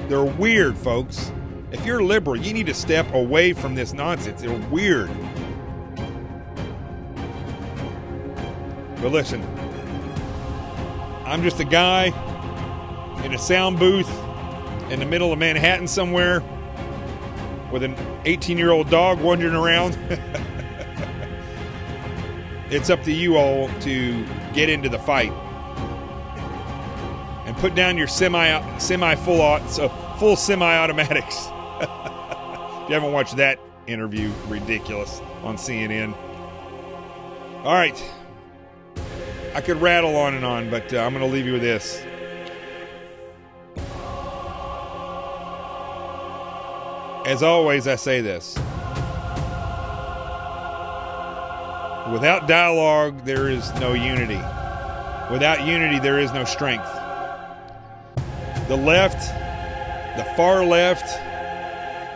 They're weird, folks. If you're liberal, you need to step away from this nonsense. They're weird. But listen, I'm just a guy in a sound booth in the middle of Manhattan somewhere with an 18-year-old dog wandering around. It's up to you all to get into the fight and put down your full semi-automatics. If you haven't watched that interview, ridiculous, on CNN. All right. I could rattle on and on, but I'm going to leave you with this. As always, I say this. Without dialogue, there is no unity. Without unity, there is no strength. The left, the far left,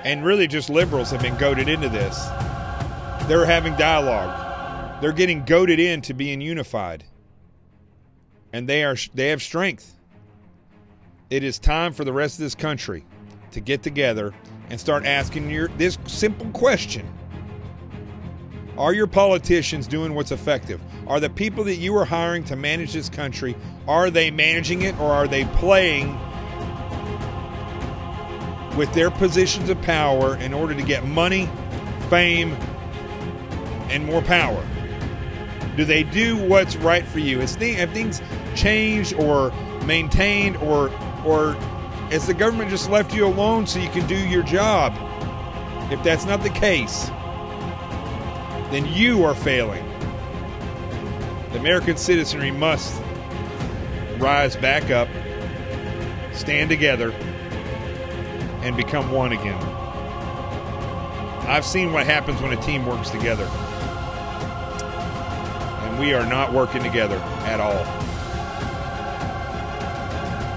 and really just liberals have been goaded into this. They're having dialogue. They're getting goaded into being unified. And they have strength. It is time for the rest of this country to get together and start asking this simple question. Are your politicians doing what's effective? Are the people that you are hiring to manage this country, are they managing it, or are they playing with their positions of power in order to get money, fame, and more power? Do they do what's right for you? Have things changed or maintained, or has the government just left you alone so you can do your job? If that's not the case, then you are failing. The American citizenry must rise back up, stand together, and become one again. I've seen what happens when a team works together. And we are not working together at all.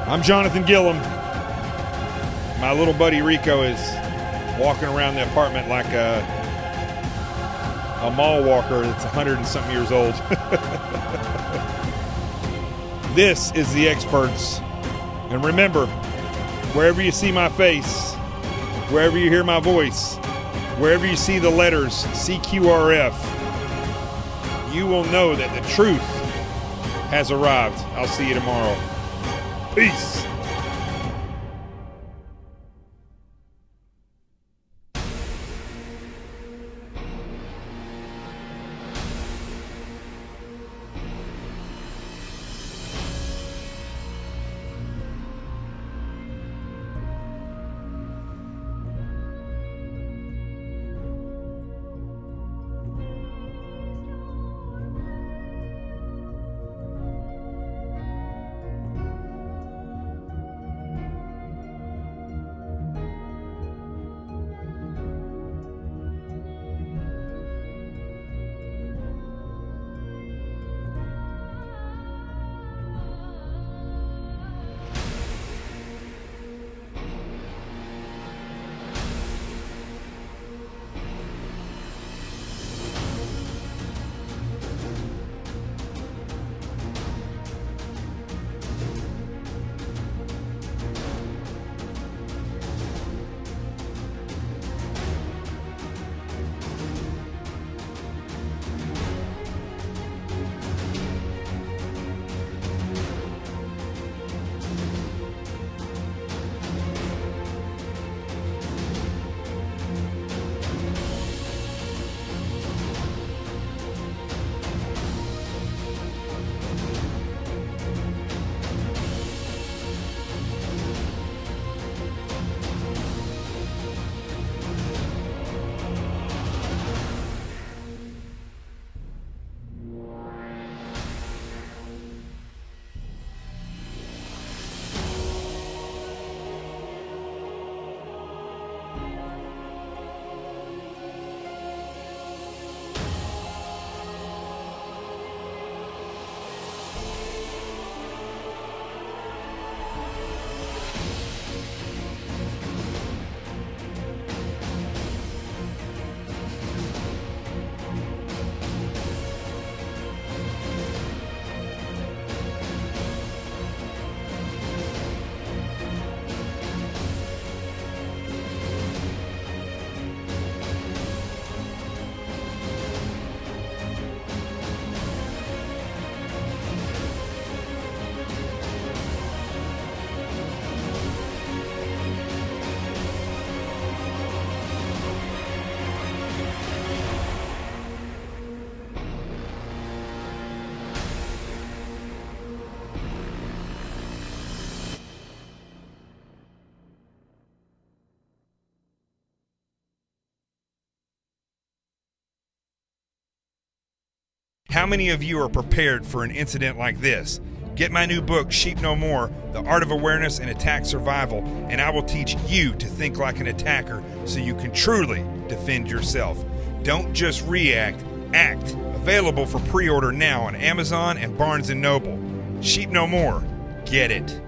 I'm Jonathan Gillum. My little buddy Rico is walking around the apartment like a mall walker that's 100 and something years old. This is The Experts. And remember, wherever you see my face, wherever you hear my voice, wherever you see the letters CQRF, you will know that the truth has arrived. I'll see you tomorrow. Peace. How many of you are prepared for an incident like this? Get my new book, Sheep No More, The Art of Awareness and Attack Survival, and I will teach you to think like an attacker so you can truly defend yourself. Don't just react, act. Available for pre-order now on Amazon and Barnes & Noble. Sheep No More. Get it.